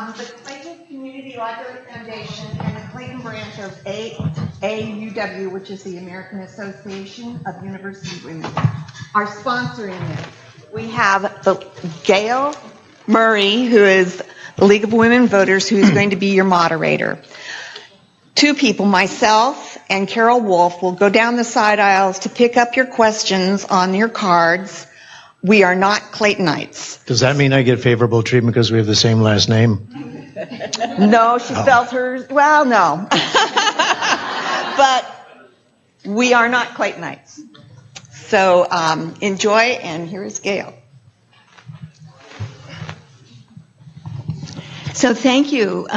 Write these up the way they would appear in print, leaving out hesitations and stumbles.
The Clayton Community Library Foundation and the Clayton branch of AUW, which is the American Association of University Women, are sponsoring this. We have Gail Murray, who is the League of Women Voters, who is going to be your moderator. Two people, myself and Carol Wolf, will go down the side aisles to pick up your questions on your cards. We are not Claytonites. Does that mean I get favorable treatment because we have the same last name? No, she spells hers, well, no. But we are not Claytonites. So enjoy, and here is Gail. So thank you.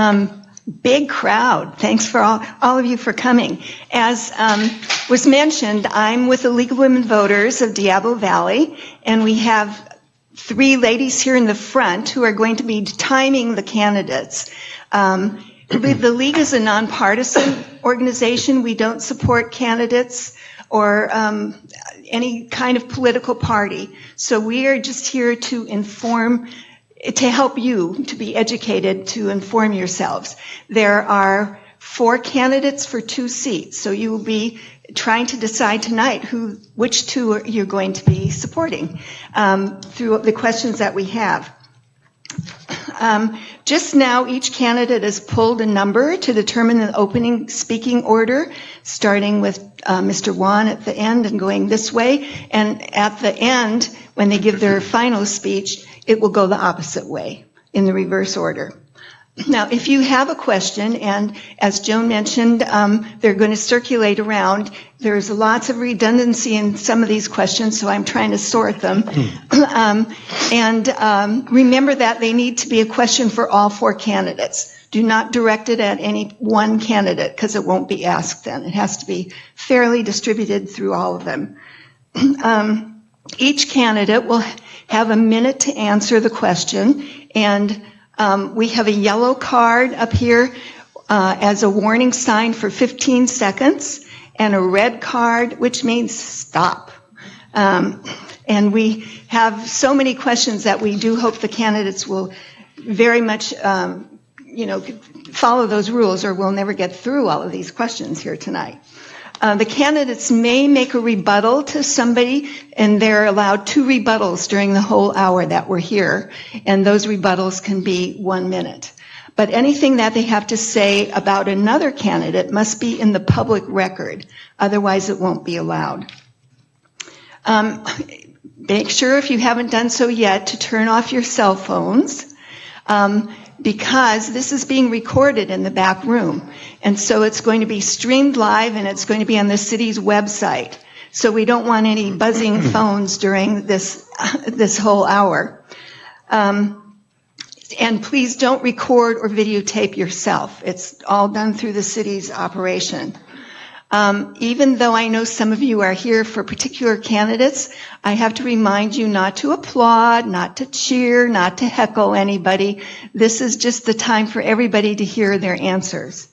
Big crowd. Thanks for all of you for coming. As was mentioned, I'm with the League of Women Voters of Diablo Valley, and we have three ladies here in the front who are going to be timing the candidates. The League is a nonpartisan organization. We don't support candidates or any kind of political party. So we are just here to inform, to help you to be educated, to inform yourselves. There are 4 candidates for 2 seats, so you will be trying to decide tonight which 2 you're going to be supporting through the questions that we have. Just now, each candidate has pulled a number to determine the opening speaking order, starting with Mr. Wan at the end and going this way, and at the end, when they give their final speech, it will go the opposite way, in the reverse order. Now, if you have a question, and as Joan mentioned, they're going to circulate around. There's lots of redundancy in some of these questions, so I'm trying to sort them. Remember that they need to be a question for all 4 candidates. Do not direct it at any one candidate, because it won't be asked then. It has to be fairly distributed through all of them. Each candidate will have a minute to answer the question, and we have a yellow card up here as a warning sign for 15 seconds, and a red card, which means stop. And we have so many questions that we do hope the candidates will very much, follow those rules, or we'll never get through all of these questions here tonight. The candidates may make a rebuttal to somebody, and they're allowed 2 rebuttals during the whole hour that we're here, and those rebuttals can be 1 minute. But anything that they have to say about another candidate must be in the public record, otherwise it won't be allowed. Make sure, if you haven't done so yet, to turn off your cell phones, because this is being recorded in the back room. And so it's going to be streamed live, and it's going to be on the city's website. So we don't want any buzzing phones during this whole hour. And please don't record or videotape yourself. It's all done through the city's operation. Even though I know some of you are here for particular candidates, I have to remind you not to applaud, not to cheer, not to heckle anybody. This is just the time for everybody to hear their answers.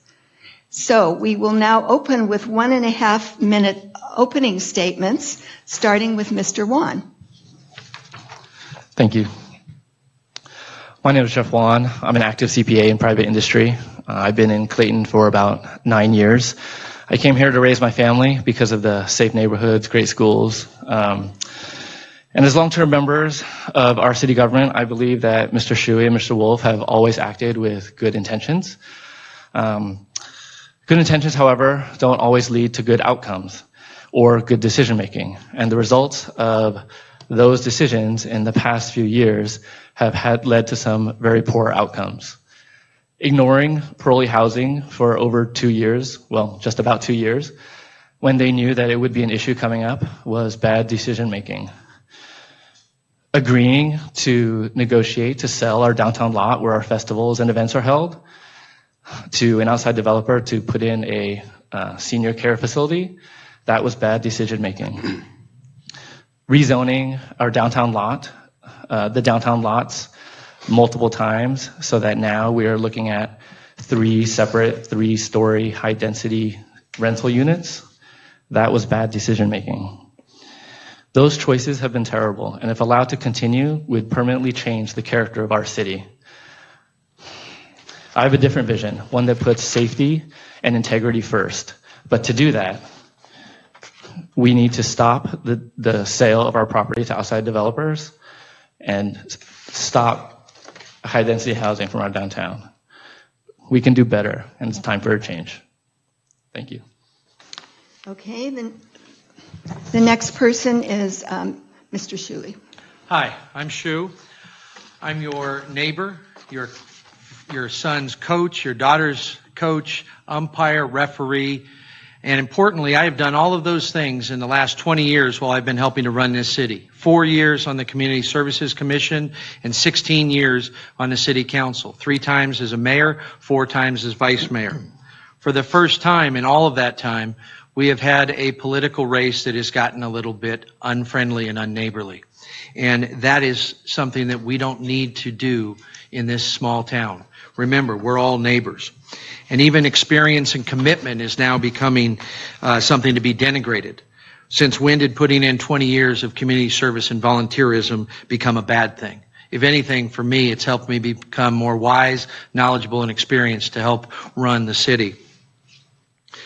So we will now open with 1.5 minute opening statements, starting with Mr. Wan. Thank you. My name is Jeff Wan. I'm an active CPA in private industry. I've been in Clayton for about 9 years. I came here to raise my family because of the safe neighborhoods, great schools. And as long-term members of our city government, I believe that Mr. Shuey and Mr. Wolf have always acted with good intentions. Good intentions, however, don't always lead to good outcomes or good decision-making. And the results of those decisions in the past few years have led to some very poor outcomes. Ignoring parolee housing for over 2 years, well, just about 2 years, when they knew that it would be an issue coming up, was bad decision-making. Agreeing to negotiate to sell our downtown lot where our festivals and events are held to an outside developer to put in a senior care facility, that was bad decision-making. Rezoning our downtown lot, the downtown lots, multiple times, so that now we are looking at 3 separate 3-story high-density rental units. That was bad decision-making. Those choices have been terrible, and if allowed to continue, would permanently change the character of our city. I have a different vision, one that puts safety and integrity first. But to do that, we need to stop the sale of our property to outside developers and stop high-density housing from our downtown. We can do better, and it's time for a change. Thank you. Okay, then the next person is Mr. Shuey. Hi, I'm Shu. I'm your neighbor, your son's coach, your daughter's coach, umpire, referee, and importantly, I have done all of those things in the last 20 years while I've been helping to run this city. 4 years on the Community Services Commission and 16 years on the City Council. 3 times as a mayor, 4 times as vice mayor. For the first time in all of that time, we have had a political race that has gotten a little bit unfriendly and unneighborly. And that is something that we don't need to do in this small town. Remember, we're all neighbors. And even experience and commitment is now becoming something to be denigrated. Since when did putting in 20 years of community service and volunteerism become a bad thing? If anything, for me, it's helped me become more wise, knowledgeable, and experienced to help run the city.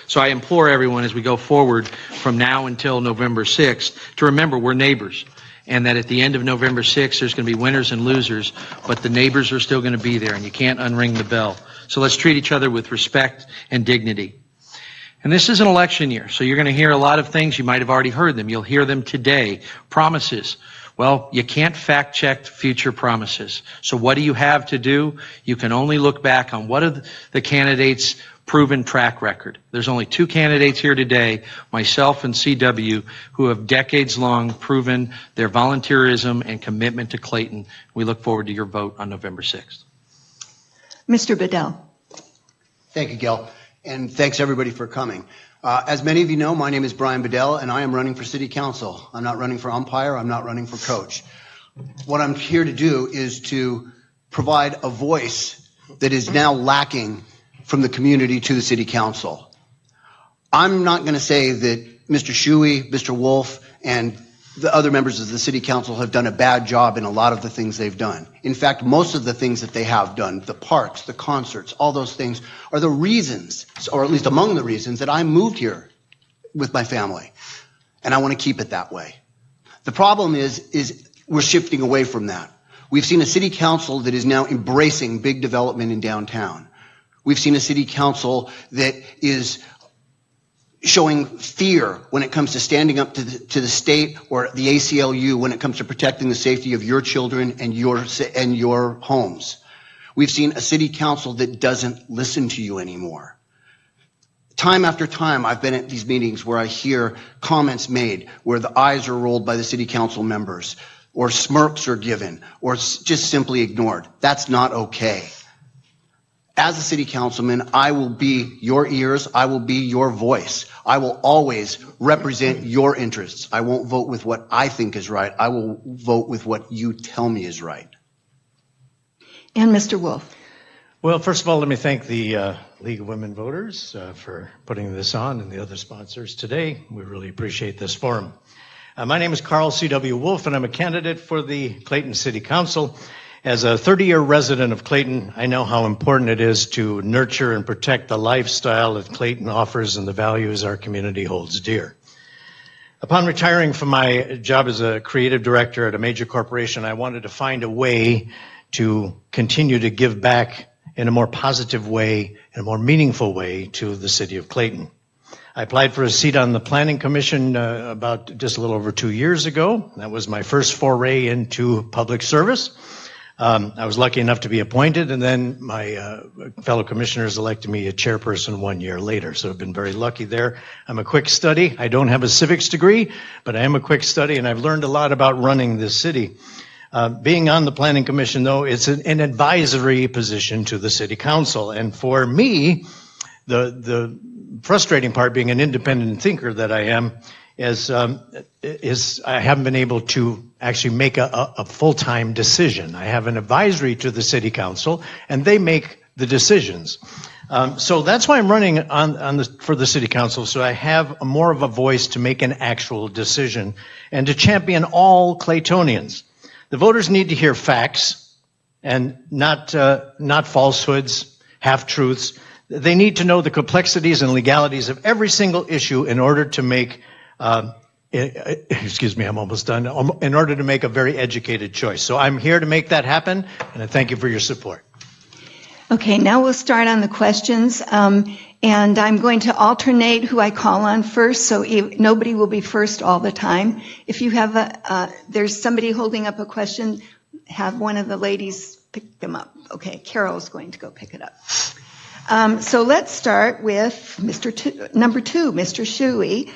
So I implore everyone as we go forward from now until November 6th to remember we're neighbors, and that at the end of November 6th there's going to be winners and losers, but the neighbors are still going to be there, and you can't unring the bell. So let's treat each other with respect and dignity. And this is an election year, so you're going to hear a lot of things. You might have already heard them. You'll hear them today. Promises. Well, you can't fact-check future promises. So what do you have to do? You can only look back on what are the candidates' proven track record. There's only 2 candidates here today, myself and CW, who have decades-long proven their volunteerism and commitment to Clayton. We look forward to your vote on November 6th. Mr. Bedell. Thank you, Gail, and thanks everybody for coming. As many of you know, my name is Brian Bedell, and I am running for City Council. I'm not running for umpire. I'm not running for coach. What I'm here to do is to provide a voice that is now lacking from the community to the City Council. I'm not going to say that Mr. Shuey, Mr. Wolf, and the other members of the City Council have done a bad job in a lot of the things they've done. In fact, most of the things that they have done, the parks, the concerts, all those things are the reasons, or at least among the reasons, that I moved here with my family. And I want to keep it that way. The problem is we're shifting away from that. We've seen a City Council that is now embracing big development in downtown. We've seen a City Council that is showing fear when it comes to standing up to the state or the ACLU when it comes to protecting the safety of your children and your homes. We've seen a City Council that doesn't listen to you anymore. Time after time, I've been at these meetings where I hear comments made where the eyes are rolled by the City Council members, or smirks are given, or just simply ignored. That's not okay. As a City Councilman, I will be your ears. I will be your voice. I will always represent your interests. I won't vote with what I think is right. I will vote with what you tell me is right. And Mr. Wolf. Well, first of all, let me thank the League of Women Voters for putting this on, and the other sponsors today. We really appreciate this forum. My name is Carl C.W. Wolf, and I'm a candidate for the Clayton City Council. As a 30-year resident of Clayton, I know how important it is to nurture and protect the lifestyle that Clayton offers and the values our community holds dear. Upon retiring from my job as a creative director at a major corporation, I wanted to find a way to continue to give back in a more positive way, in a more meaningful way to the city of Clayton. I applied for a seat on the Planning Commission about just a little over 2 years ago. That was my first foray into public service. I was lucky enough to be appointed, and then my fellow commissioners elected me a chairperson 1 year later, so I've been very lucky there. I'm a quick study. I don't have a civics degree, but I am a quick study, and I've learned a lot about running this city. Being on the Planning Commission, though, it's an advisory position to the City Council, and for me, the frustrating part, being an independent thinker that I am, is I haven't been able to actually make a full-time decision. I have an advisory to the City Council, and they make the decisions. So that's why I'm running for the City Council, so I have more of a voice to make an actual decision and to champion all Claytonians. The voters need to hear facts and not falsehoods half-truths. They need to know the complexities and legalities of every single issue in order to make, excuse me, I'm almost done, in order to make a very educated choice. So I'm here to make that happen, and I thank you for your support. Okay, now we'll start on the questions, and I'm going to alternate who I call on first, so nobody will be first all the time. If you have there's somebody holding up a question, have one of the ladies pick them up. Okay, Carol's going to go pick it up. So let's start with number two, Mr. Shuey.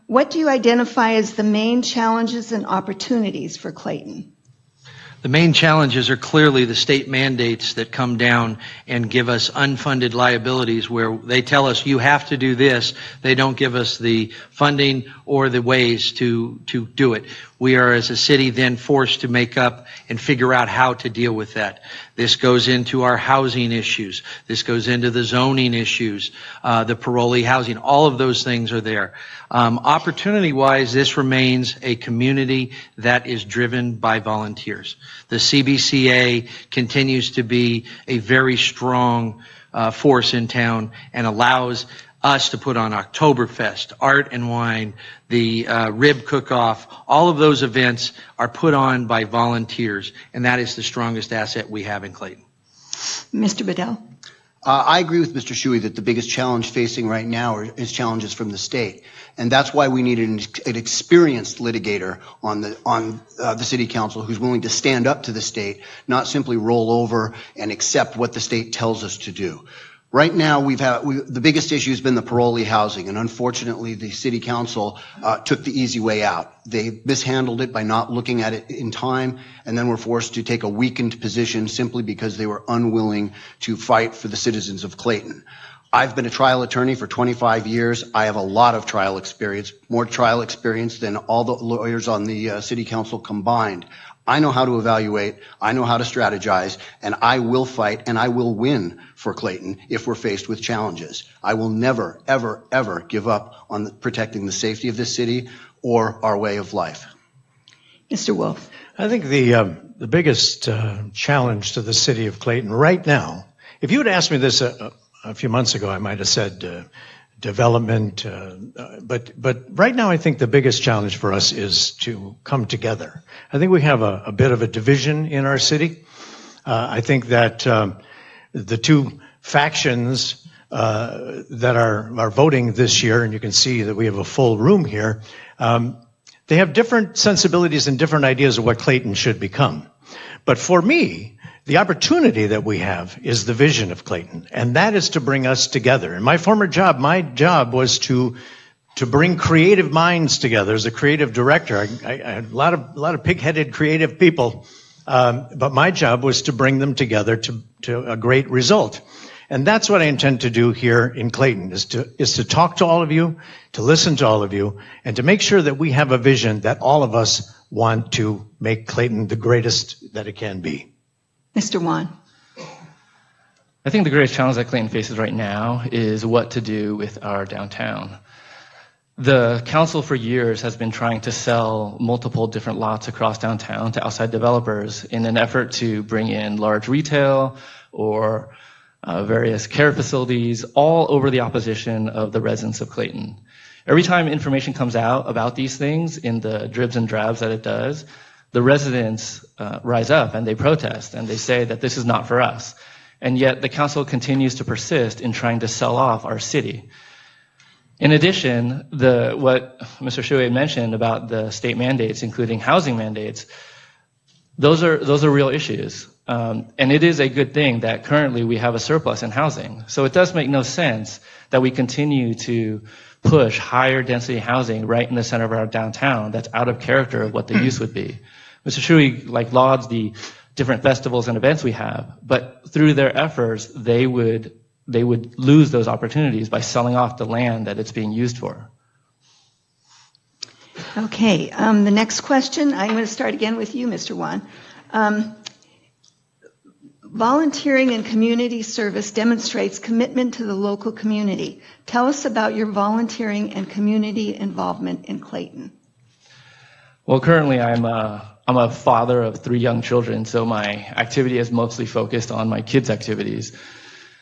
What do you identify as the main challenges and opportunities for Clayton? The main challenges are clearly the state mandates that come down and give us unfunded liabilities where they tell us you have to do this. They don't give us the funding or the ways to do it. We are as a city then forced to make up and figure out how to deal with that. This goes into our housing issues. This goes into the zoning issues, the parolee housing. All of those things are there. Opportunity-wise, this remains a community that is driven by volunteers. The CBCA continues to be a very strong force in town and allows us to put on Oktoberfest, Art and Wine, the Rib Cook-Off. All of those events are put on by volunteers, and that is the strongest asset we have in Clayton. Mr. Bedell? I agree with Mr. Shuey that the biggest challenge facing right now is challenges from the state. And that's why we need an experienced litigator on the city council who's willing to stand up to the state, not simply roll over and accept what the state tells us to do. Right now, the biggest issue has been the parolee housing, and unfortunately, the city council took the easy way out. They mishandled it by not looking at it in time, and then were forced to take a weakened position simply because they were unwilling to fight for the citizens of Clayton. I've been a trial attorney for 25 years. I have a lot of trial experience, more trial experience than all the lawyers on the city council combined. I know how to evaluate, I know how to strategize, and I will fight and I will win for Clayton if we're faced with challenges. I will never, ever, ever give up on protecting the safety of this city or our way of life. Mr. Wolf? I think the biggest challenge to the city of Clayton right now, if you had asked me this a few months ago, I might have said development, but right now I think the biggest challenge for us is to come together. I think we have a bit of a division in our city. I think that the two factions that are voting this year, and you can see that we have a full room here, they have different sensibilities and different ideas of what Clayton should become. But for me, the opportunity that we have is the vision of Clayton, and that is to bring us together. In my former job, my job was to bring creative minds together. As a creative director, I had a lot of pig-headed creative people, but my job was to bring them together to a great result. And that's what I intend to do here in Clayton, is to talk to all of you, to listen to all of you, and to make sure that we have a vision that all of us want to make Clayton the greatest that it can be. Mr. Wan? I think the greatest challenge that Clayton faces right now is what to do with our downtown. The council for years has been trying to sell multiple different lots across downtown to outside developers in an effort to bring in large retail or various care facilities, all over the opposition of the residents of Clayton. Every time information comes out about these things in the dribs and drabs that it does, the residents rise up and they protest and they say that this is not for us. And yet the council continues to persist in trying to sell off our city. In addition, what Mr. Shuey mentioned about the state mandates, including housing mandates, those are real issues. And it is a good thing that currently we have a surplus in housing. So it does make no sense that we continue to push higher density housing right in the center of our downtown that's out of character of what the use would be. Mr. Shuey lauds the different festivals and events we have, but through their efforts, they would lose those opportunities by selling off the land that it's being used for. Okay, the next question, I'm going to start again with you, Mr. Wan. Volunteering and community service demonstrates commitment to the local community. Tell us about your volunteering and community involvement in Clayton. Well, currently I'm a father of 3 young children, so my activity is mostly focused on my kids' activities.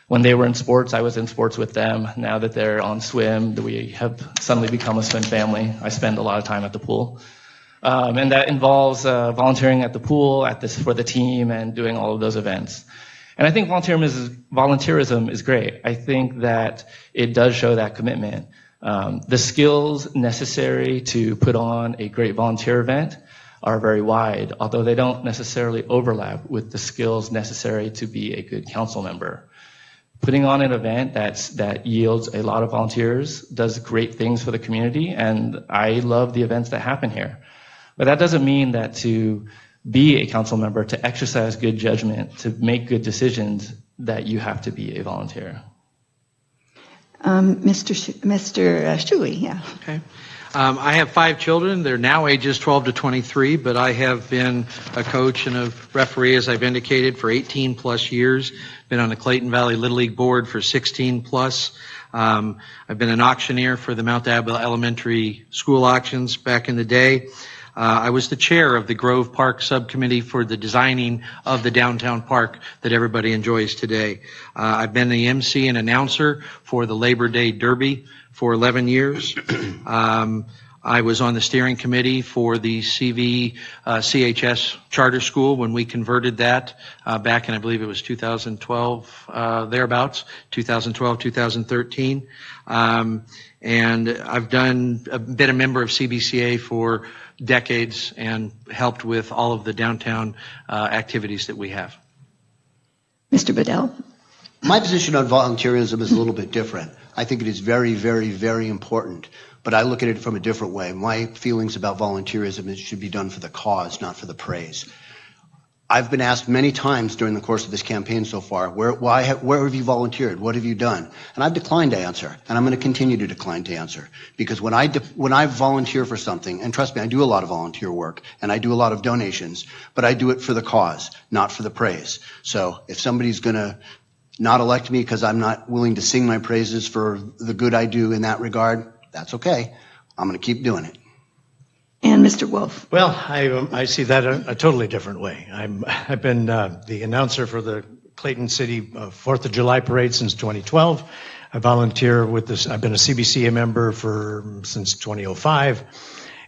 When they were in sports, I was in sports with them. Now that they're on swim, we have suddenly become a swim family. I spend a lot of time at the pool. And that involves volunteering at the pool, for the team, and doing all of those events. And I think volunteerism is great. I think that it does show that commitment. The skills necessary to put on a great volunteer event are very wide, although they don't necessarily overlap with the skills necessary to be a good council member. Putting on an event that yields a lot of volunteers does great things for the community, and I love the events that happen here. But that doesn't mean that to be a council member, to exercise good judgment, to make good decisions, that you have to be a volunteer. Mr. Shuey, yeah. Okay. I have 5 children. They're now ages 12 to 23, but I have been a coach and a referee, as I've indicated, for 18 plus years. Been on the Clayton Valley Little League board for 16 plus. I've been an auctioneer for the Mount Abel Elementary School auctions back in the day. I was the chair of the Grove Park Subcommittee for the designing of the downtown park that everybody enjoys today. I've been the MC and announcer for the Labor Day Derby for 11 years. I was on the steering committee for the CHS charter school when we converted that back in, I believe it was 2012, thereabouts, 2012, 2013. And I've been a member of CBCA for decades and helped with all of the downtown activities that we have. Mr. Bedell? My position on volunteerism is a little bit different. I think it is very, very, very important, but I look at it from a different way. My feelings about volunteerism is it should be done for the cause, not for the praise. I've been asked many times during the course of this campaign so far, where have you volunteered? What have you done? And I've declined to answer, and I'm going to continue to decline to answer. Because when I volunteer for something, and trust me, I do a lot of volunteer work, and I do a lot of donations, but I do it for the cause, not for the praise. So if somebody's going to not elect me because I'm not willing to sing my praises for the good I do in that regard, that's okay. I'm going to keep doing it. And Mr. Wolf? Well, I see that a totally different way. I've been the announcer for the Clayton City 4th of July parade since 2012. I volunteer with this. I've been a CBCA member since 2005,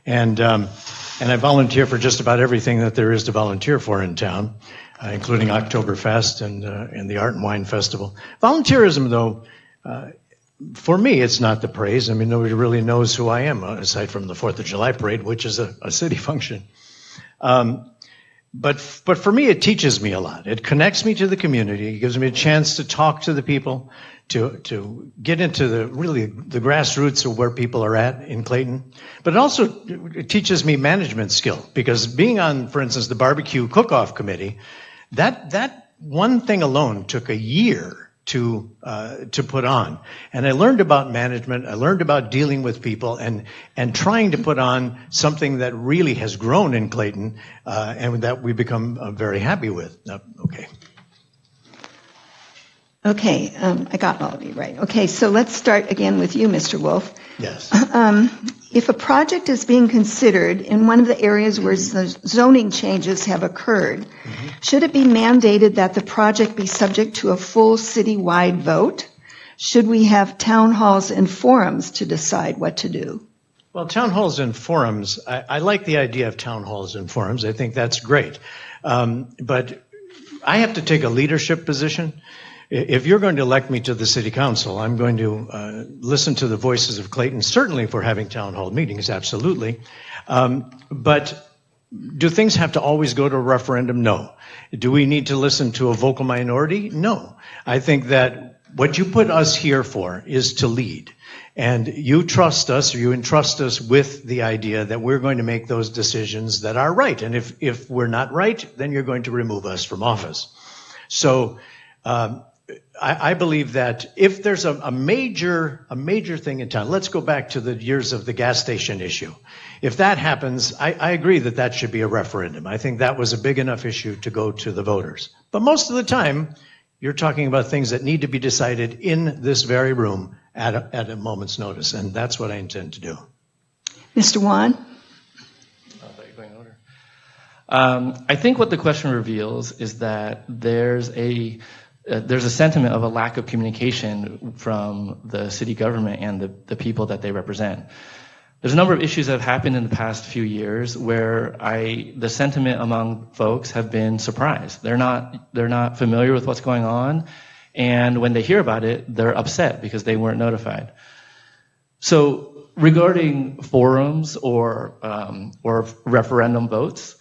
and I volunteer for just about everything that there is to volunteer for in town, including Oktoberfest and the Art and Wine Festival. Volunteerism, though, for me, it's not the praise. I mean, nobody really knows who I am, aside from the 4th of July parade, which is a city function. But for me, it teaches me a lot. It connects me to the community. It gives me a chance to talk to the people, to get into the grassroots of where people are at in Clayton. But it teaches me management skill, because being on, for instance, the barbecue cook-off committee, that one thing alone took a year to put on. And I learned about management, I learned about dealing with people and trying to put on something that really has grown in Clayton, and that we've become very happy with. Okay. Okay, I got all of you right. Okay, so let's start again with you, Mr. Wolf. Yes. If a project is being considered in one of the areas where zoning changes have occurred, should it be mandated that the project be subject to a full citywide vote? Should we have town halls and forums to decide what to do? Well, town halls and forums, I like the idea of town halls and forums. I think that's great. But I have to take a leadership position. If you're going to elect me to the city council, I'm going to listen to the voices of Clayton, certainly if we're having town hall meetings, absolutely. But do things have to always go to a referendum? No. Do we need to listen to a vocal minority? No. I think that what you put us here for is to lead. And you trust us, or you entrust us with the idea that we're going to make those decisions that are right. And if we're not right, then you're going to remove us from office. So I believe that if there's a major thing in town, let's go back to the years of the gas station issue. If that happens, I agree that should be a referendum. I think that was a big enough issue to go to the voters. But most of the time, you're talking about things that need to be decided in this very room at a moment's notice, and that's what I intend to do. Mr. Wan? I thought you were going in order. I think what the question reveals is that there's there's a sentiment of a lack of communication from the city government and the people that they represent. There's a number of issues that have happened in the past few years where the sentiment among folks have been surprised. They're not familiar with what's going on, and when they hear about it, they're upset because they weren't notified. So regarding forums or referendum votes,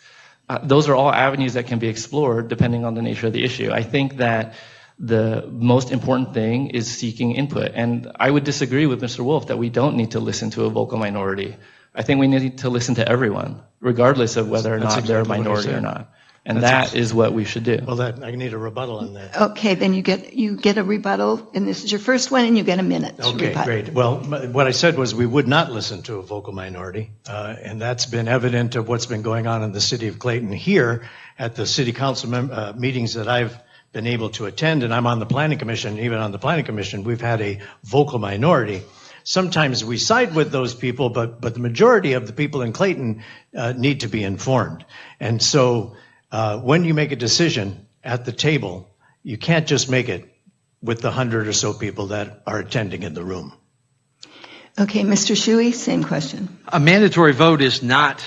those are all avenues that can be explored depending on the nature of the issue. I think that the most important thing is seeking input. And I would disagree with Mr. Wolf that we don't need to listen to a vocal minority. I think we need to listen to everyone, regardless of whether or not they're a minority or not. And that is what we should do. Well, I need a rebuttal on that. Okay, then you get a rebuttal, and this is your first one, and you get a minute to Okay, rebut. great. Well, what I said was we would not listen to a vocal minority, and that's been evident of what's been going on in the city of Clayton here at the city council meetings that I've been able to attend, and I'm on the planning commission. Even on the planning commission, we've had a vocal minority. Sometimes we side with those people, but the majority of the people in Clayton need to be informed. And so when you make a decision at the table, you can't just make it with the 100 or so people that are attending in the room. Okay, Mr. Shuey, same question. A mandatory vote is not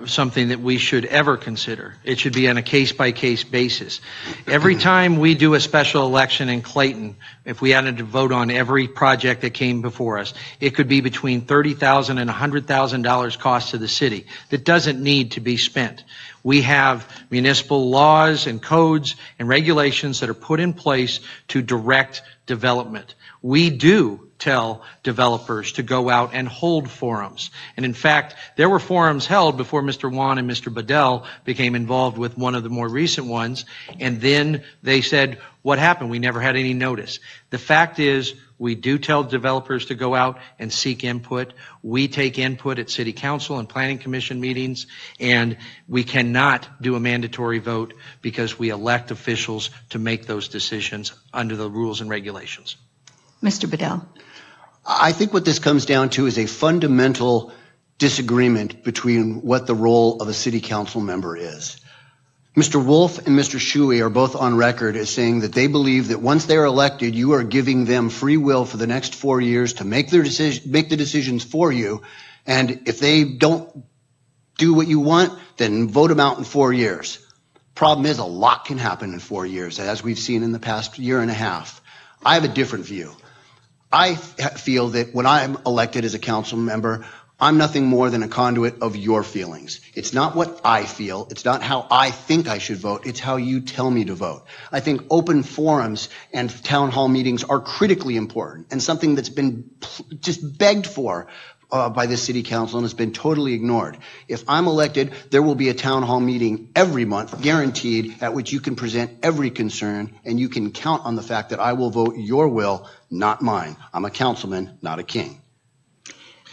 something that we should ever consider. It should be on a case-by-case basis. Every time we do a special election in Clayton, if we had to vote on every project that came before us, it could be between $30,000 and $100,000 cost to the city that doesn't need to be spent. We have municipal laws and codes and regulations that are put in place to direct development. We do tell developers to go out and hold forums. And in fact, there were forums held before Mr. Wan and Mr. Bedell became involved with one of the more recent ones. And then they said, what happened? We never had any notice. The fact is, we do tell developers to go out and seek input. We take input at city council and planning commission meetings, and we cannot do a mandatory vote because we elect officials to make those decisions under the rules and regulations. Mr. Bedell. I think what this comes down to is a fundamental disagreement between what the role of a city council member is. Mr. Wolf and Mr. Shuey are both on record as saying that they believe that once they're elected, you are giving them free will for the next 4 years to make the decisions for you. And if they don't do what you want, then vote them out in 4 years. Problem is, a lot can happen in 4 years, as we've seen in the past year and a half. I have a different view. I feel that when I'm elected as a council member, I'm nothing more than a conduit of your feelings. It's not what I feel. It's not how I think I should vote. It's how you tell me to vote. I think open forums and town hall meetings are critically important and something that's been just begged for by the city council and has been totally ignored. If I'm elected, there will be a town hall meeting every month, guaranteed, at which you can present every concern, and you can count on the fact that I will vote your will, not mine. I'm a councilman, not a king.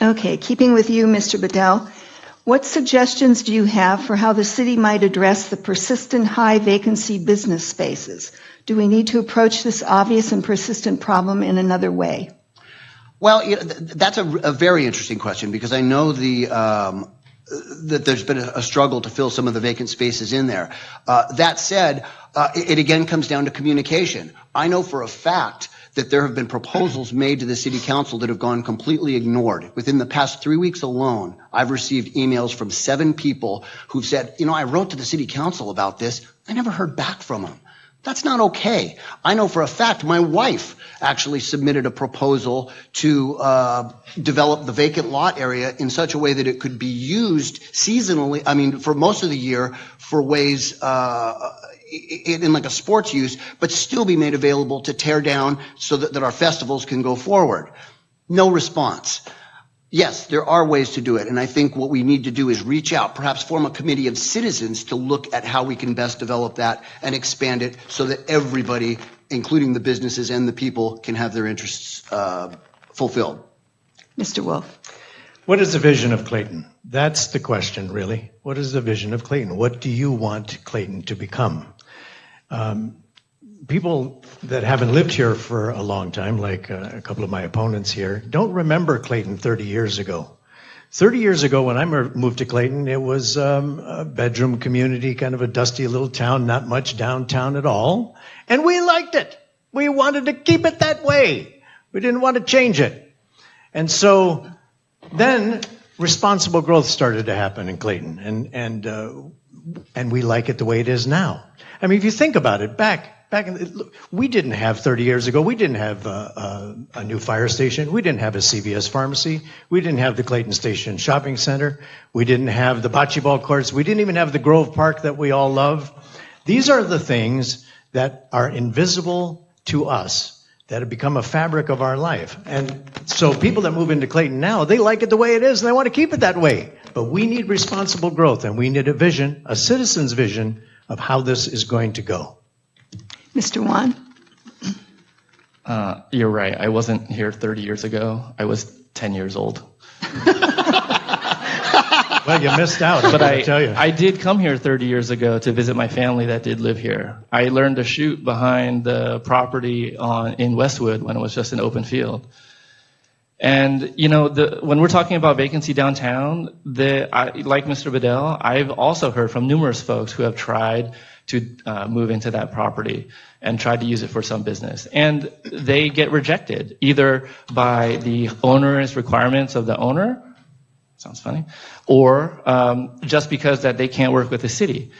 Okay, keeping with you, Mr. Bedell, what suggestions do you have for how the city might address the persistent high vacancy business spaces? Do we need to approach this obvious and persistent problem in another way? Well, that's a very interesting question, because I know that there's been a struggle to fill some of the vacant spaces in there. That said, it again comes down to communication. I know for a fact that there have been proposals made to the city council that have gone completely ignored. Within the past 3 weeks alone, I've received emails from 7 people who've said, I wrote to the city council about this. I never heard back from them. That's not okay. I know for a fact my wife actually submitted a proposal to develop the vacant lot area in such a way that it could be used seasonally, for most of the year for ways in like a sports use, but still be made available to tear down so that our festivals can go forward. No response. Yes, there are ways to do it, and I think what we need to do is reach out, perhaps form a committee of citizens to look at how we can best develop that and expand it so that everybody, including the businesses and the people, can have their interests fulfilled. Mr. Wolf. What is the vision of Clayton? That's the question, really. What is the vision of Clayton? What do you want Clayton to become? People that haven't lived here for a long time, like a couple of my opponents here, don't remember Clayton 30 years ago. 30 years ago, when I moved to Clayton, it was a bedroom community, kind of a dusty little town, not much downtown at all. And we liked it. We wanted to keep it that way. We didn't want to change it. And so then responsible growth started to happen in Clayton. And we like it the way it is now. I mean, if you think about it, we didn't have 30 years ago, we didn't have a new fire station. We didn't have a CVS pharmacy. We didn't have the Clayton Station Shopping Center. We didn't have the bocce ball courts. We didn't even have the Grove Park that we all love. These are the things that are invisible to us, that have become a fabric of our life. And so people that move into Clayton now, they like it the way it is, and they want to keep it that way. But we need responsible growth, and we need a vision, a citizen's vision of how this is going to go. Mr. Wan? You're right. I wasn't here 30 years ago. I was 10 years old. Well, you missed out, But I tell you. I did come here 30 years ago to visit my family that did live here. I learned to shoot behind the property in Westwood when it was just an open field. And, when we're talking about vacancy downtown, like Mr. Bedell, I've also heard from numerous folks who have tried to move into that property and tried to use it for some business. And they get rejected, either by the owner's requirements of the owner, sounds funny, or just because that they can't work with the city.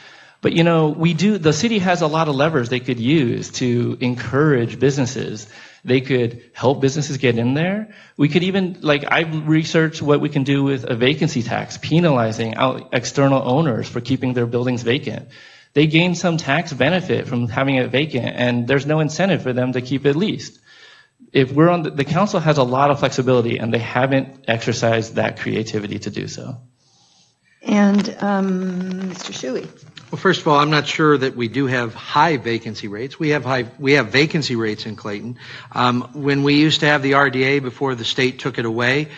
But the city has a lot of levers they could use to encourage businesses. They could help businesses get in there. We could even, I've researched what we can do with a vacancy tax, penalizing out external owners for keeping their buildings vacant. They gain some tax benefit from having it vacant, and there's no incentive for them to keep it leased. If we're on the council has a lot of flexibility, and they haven't exercised that creativity to do so. And Mr. Shuey? Well, first of all, I'm not sure that we do have high vacancy rates. We have vacancy rates in Clayton. When we used to have the RDA before the state took it away,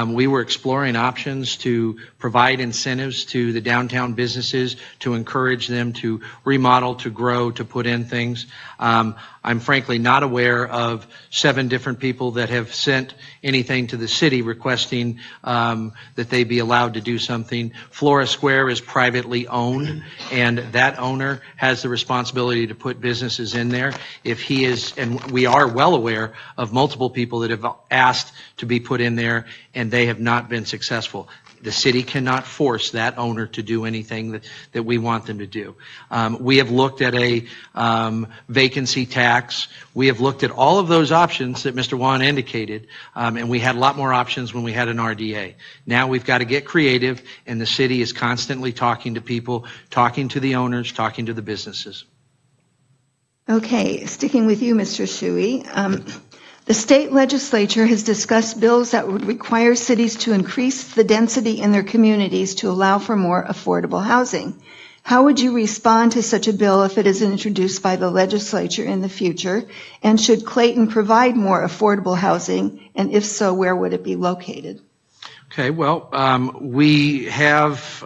we were exploring options to provide incentives to the downtown businesses to encourage them to remodel, to grow, to put in things. I'm frankly not aware of 7 different people that have sent anything to the city requesting that they be allowed to do something. Flora Square is privately owned, and that owner has the responsibility to put businesses in there. If he is, and we are well aware of multiple people that have asked to be put in there, and they have not been successful. The city cannot force that owner to do anything that we want them to do. We have looked at a vacancy tax. We have looked at all of those options that Mr. Wan indicated, and we had a lot more options when we had an RDA. Now we've got to get creative, and the city is constantly talking to people, talking to the owners, talking to the businesses. Okay, sticking with you, Mr. Shuey. The state legislature has discussed bills that would require cities to increase the density in their communities to allow for more affordable housing. How would you respond to such a bill if it is introduced by the legislature in the future? And should Clayton provide more affordable housing? And if so, where would it be located? Okay, well, we have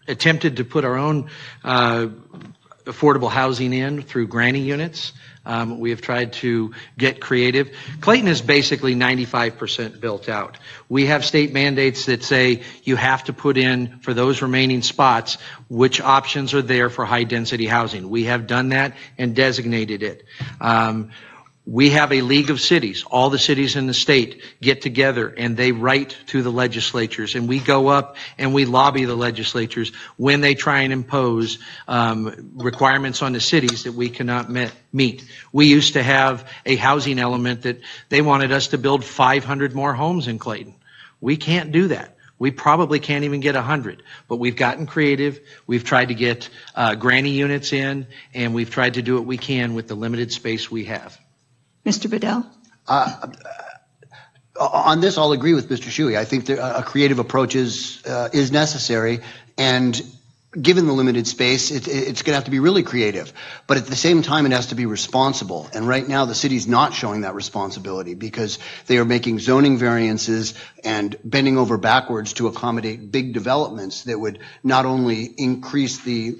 attempted to put our own affordable housing in through granny units. We have tried to get creative. Clayton is basically 95% built out. We have state mandates that say you have to put in, for those remaining spots, which options are there for high density housing. We have done that and designated it. We have a league of cities. All the cities in the state get together and they write to the legislatures, and we go up and we lobby the legislatures when they try and impose requirements on the cities that we cannot meet. We used to have a housing element that they wanted us to build 500 more homes in Clayton. We can't do that. We probably can't even get 100, but we've gotten creative. We've tried to get granny units in, and we've tried to do what we can with the limited space we have. Mr. Bedell? On this, I'll agree with Mr. Shuey. I think a creative approach is necessary, and given the limited space, it's going to have to be really creative. But at the same time, it has to be responsible. And right now, the city's not showing that responsibility because they are making zoning variances and bending over backwards to accommodate big developments that would not only increase the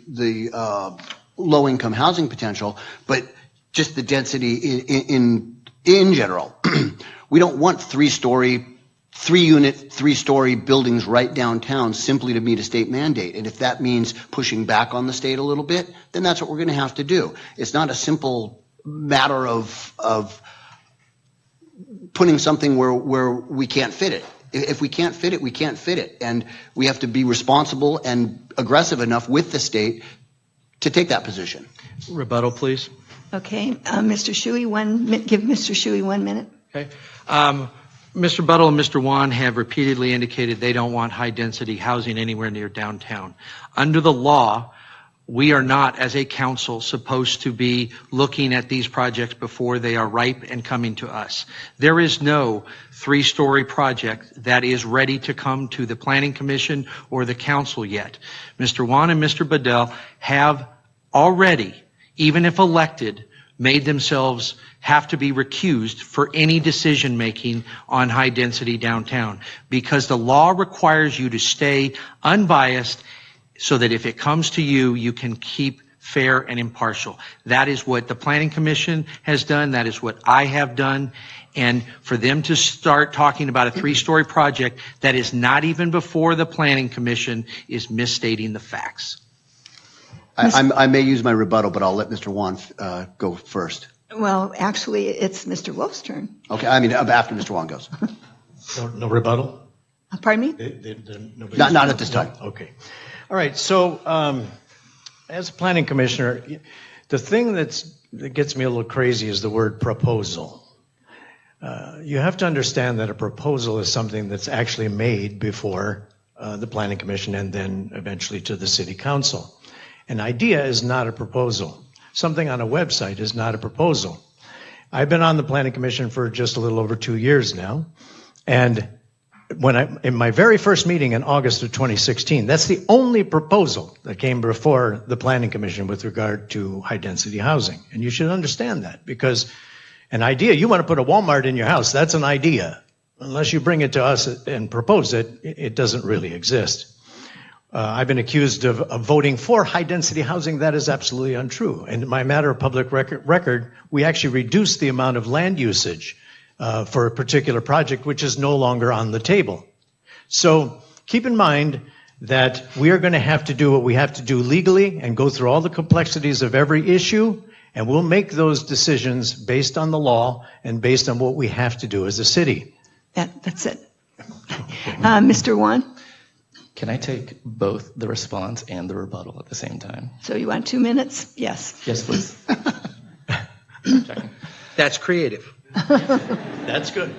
low-income housing potential, but just the density in general. We don't want 3-story 3-unit, 3-story buildings right downtown simply to meet a state mandate. And if that means pushing back on the state a little bit, then that's what we're going to have to do. It's not a simple matter of putting something where we can't fit it. If we can't fit it, we can't fit it. And we have to be responsible and aggressive enough with the state to take that position. Rebuttal, please. Okay, Mr. Shuey, give Mr. Shuey 1 minute. Okay. Mr. Buttle and Mr. Wan have repeatedly indicated they don't want high-density housing anywhere near downtown. Under the law, we are not, as a council, supposed to be looking at these projects before they are ripe and coming to us. There is no 3-story project that is ready to come to the Planning Commission or the council yet. Mr. Wan and Mr. Bedell have already, even if elected, made themselves have to be recused for any decision making on high density downtown, because the law requires you to stay unbiased so that if it comes to you, you can keep fair and impartial. That is what the Planning Commission has done. That is what I have done. And for them to start talking about a 3-story project that is not even before the Planning Commission is misstating the facts. I may use my rebuttal, but I'll let Mr. Wan go first. Well, actually, it's Mr. Wolf's turn. Okay, I mean, after Mr. Wan goes. No rebuttal? Pardon me? Not at this time. Okay. All right. So, as a planning commissioner, the thing that gets me a little crazy is the word proposal. You have to understand that a proposal is something that's actually made before the planning commission and then eventually to the city council. An idea is not a proposal. Something on a website is not a proposal. I've been on the planning commission for just a little over 2 years now, and in my very first meeting in August of 2016, that's the only proposal that came before the Planning Commission with regard to high-density housing. And you should understand that, because an idea, you want to put a Walmart in your house, that's an idea. Unless you bring it to us and propose it, it doesn't really exist. I've been accused of voting for high-density housing. That is absolutely untrue. And in my matter of public record, we actually reduced the amount of land usage for a particular project, which is no longer on the table. So keep in mind that we are going to have to do what we have to do legally and go through all the complexities of every issue, and we'll make those decisions based on the law and based on what we have to do as a city. That's it. Mr. Wan? Can I take both the response and the rebuttal at the same time? So you want 2 minutes? Yes. Yes, please. Checking. That's creative. That's good.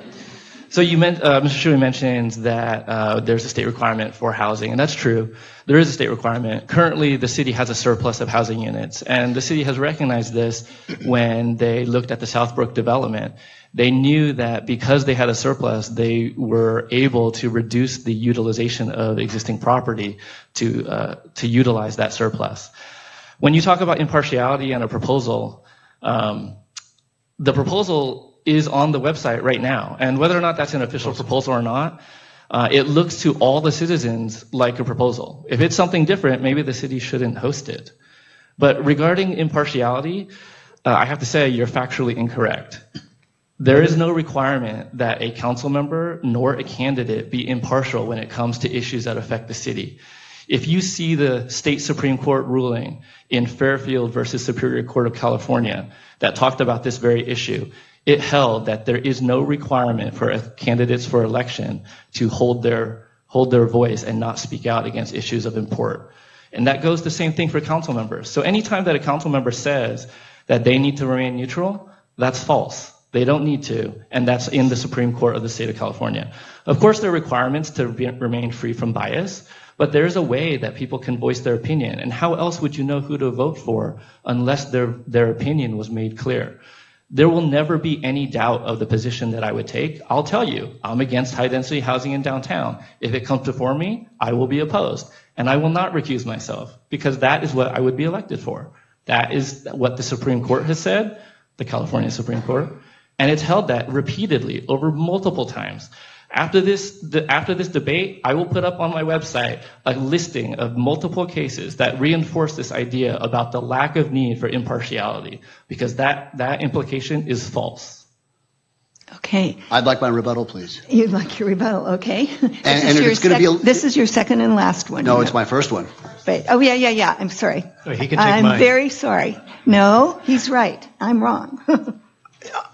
So Mr. Shuey mentioned that there's a state requirement for housing, and that's true. There is a state requirement. Currently, the city has a surplus of housing units, and the city has recognized this when they looked at the Southbrook development. They knew that because they had a surplus, they were able to reduce the utilization of existing property to utilize that surplus. When you talk about impartiality and a proposal, the proposal is on the website right now, and whether or not that's an official proposal or not, it looks to all the citizens like a proposal. If it's something different, maybe the city shouldn't host it. But regarding impartiality, I have to say you're factually incorrect. There is no requirement that a council member nor a candidate be impartial when it comes to issues that affect the city. If you see the state Supreme Court ruling in Fairfield versus Superior Court of California that talked about this very issue, it held that there is no requirement for candidates for election to hold their voice and not speak out against issues of import. And that goes the same thing for council members. So anytime that a council member says that they need to remain neutral, that's false. They don't need to, and that's in the Supreme Court of the state of California. Of course, there are requirements to remain free from bias, but there's a way that people can voice their opinion. And how else would you know who to vote for unless their opinion was made clear? There will never be any doubt of the position that I would take. I'll tell you, I'm against high-density housing in downtown. If it comes before me, I will be opposed. And I will not recuse myself, because that is what I would be elected for. That is what the Supreme Court has said, the California Supreme Court. And it's held that repeatedly over multiple times. After this debate, I will put up on my website a listing of multiple cases that reinforce this idea about the lack of need for impartiality, because that implication is false. Okay. I'd like my rebuttal, please. You'd like your rebuttal, okay. And it's going to be This is your second and last one. No, it's my first one. Right. Oh, yeah. I'm sorry. Oh, he can take I'm mine. very sorry. No, he's right. I'm wrong.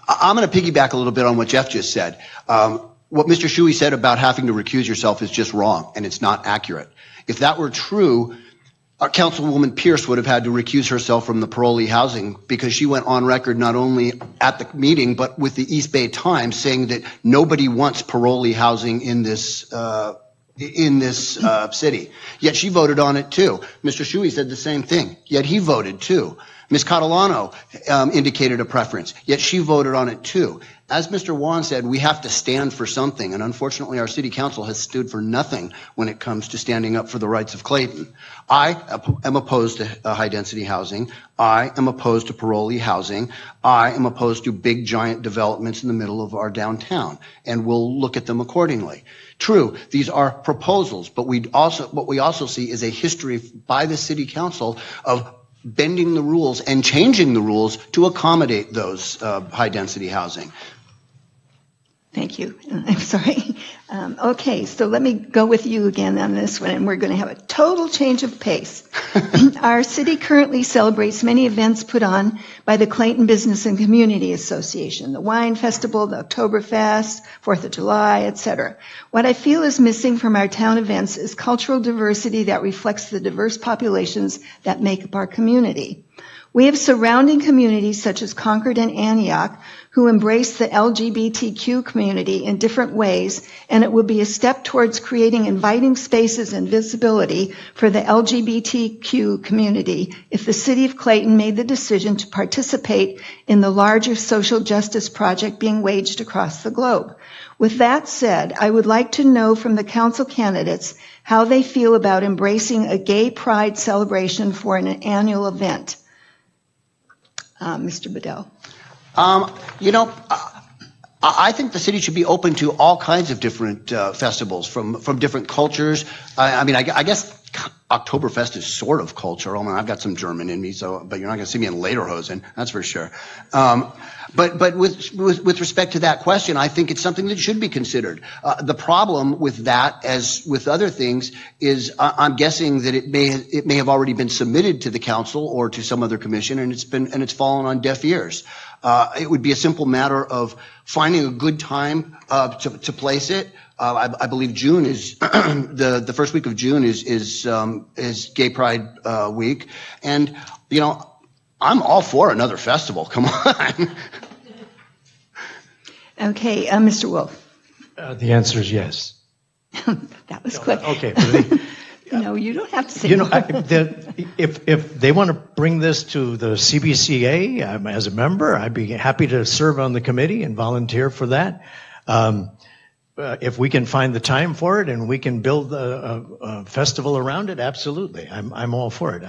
I'm going to piggyback a little bit on what Jeff just said. What Mr. Shuey said about having to recuse yourself is just wrong, and it's not accurate. If that were true, our Councilwoman Pierce would have had to recuse herself from the parolee housing because she went on record not only at the meeting but with the East Bay Times saying that nobody wants parolee housing in this city. Yet she voted on it too. Mr. Shuey said the same thing. Yet he voted too. Ms. Catalano indicated a preference. Yet she voted on it too. As Mr. Wan said, we have to stand for something, and unfortunately our city council has stood for nothing when it comes to standing up for the rights of Clayton. I am opposed to high-density housing. I am opposed to parolee housing. I am opposed to big, giant developments in the middle of our downtown, and we'll look at them accordingly. True, these are proposals, but what we also see is a history by the city council of bending the rules and changing the rules to accommodate those high-density housing. Thank you. I'm sorry. Okay, so let me go with you again on this one, and we're going to have a total change of pace. Our city currently celebrates many events put on by the Clayton Business and Community Association, the Wine Festival, the Oktoberfest, 4th of July, etc. What I feel is missing from our town events is cultural diversity that reflects the diverse populations that make up our community. We have surrounding communities such as Concord and Antioch who embrace the LGBTQ community in different ways, and it will be a step towards creating inviting spaces and visibility for the LGBTQ community if the City of Clayton made the decision to participate in the larger social justice project being waged across the globe. With that said, I would like to know from the council candidates how they feel about embracing a gay pride celebration for an annual event. Mr. Bedell. I think the city should be open to all kinds of different festivals from different cultures. I guess Oktoberfest is sort of cultural. I mean, I've got some German in me, but you're not going to see me in lederhosen, that's for sure. But with respect to that question, I think it's something that should be considered. The problem with that, as with other things, is I'm guessing that it may have already been submitted to the council or to some other commission, and it's fallen on deaf ears. It would be a simple matter of finding a good time to place it. I believe June is the first week of June is Gay Pride Week, and I'm all for another festival. Come on. Okay, Mr. Wolf. The answer is yes. That was quick. Okay. No, you don't have to say If they want to bring this to the CBCA as a member, I'd be happy to serve on the committee and volunteer for that. If we can find the time for it and we can build a festival around it, absolutely, I'm all for it.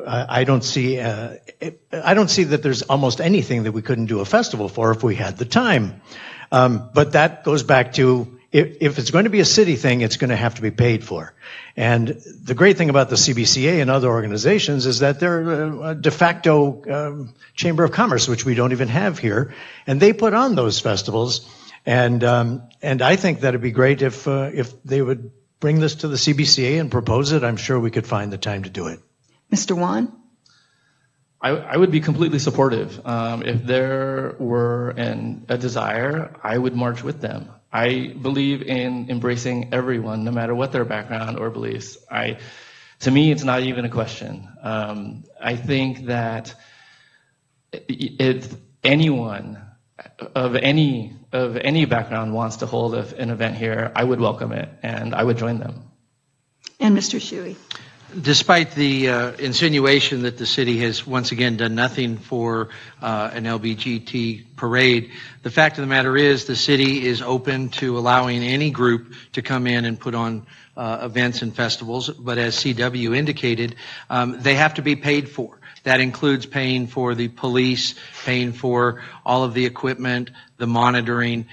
I don't see that there's almost anything that we couldn't do a festival for if we had the time. But that goes back to if it's going to be a city thing, it's going to have to be paid for. And the great thing about the CBCA and other organizations is that they're a de facto chamber of commerce, which we don't even have here, and they put on those festivals. And I think that it'd be great if they would bring this to the CBCA and propose it. I'm sure we could find the time to do it. Mr. Wan? I would be completely supportive. If there were a desire, I would march with them. I believe in embracing everyone, no matter what their background or beliefs. To me, it's not even a question. I think that if anyone of any background wants to hold an event here, I would welcome it, and I would join them. And Mr. Shuey? Despite the insinuation that the city has once again done nothing for an LBGT parade, the fact of the matter is the city is open to allowing any group to come in and put on events and festivals, but as CW indicated, they have to be paid for. That includes paying for the police, paying for all of the equipment, the monitoring.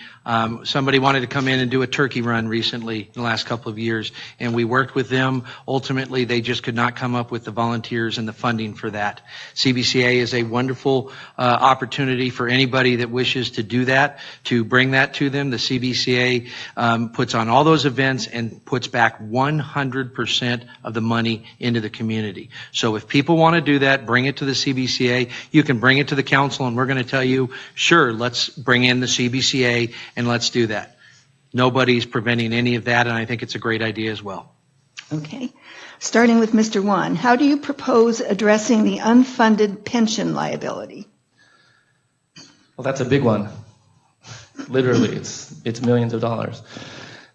Somebody wanted to come in and do a turkey run recently in the last couple of years, and we worked with them. Ultimately, they just could not come up with the volunteers and the funding for that. CBCA is a wonderful opportunity for anybody that wishes to do that, to bring that to them. The CBCA puts on all those events and puts back 100% of the money into the community. So if people want to do that, bring it to the CBCA. You can bring it to the council, and we're going to tell you, sure, let's bring in the CBCA and let's do that. Nobody's preventing any of that, and I think it's a great idea as well. Okay. Starting with Mr. Wan, how do you propose addressing the unfunded pension liability? Well, that's a big one. Literally, it's millions of dollars.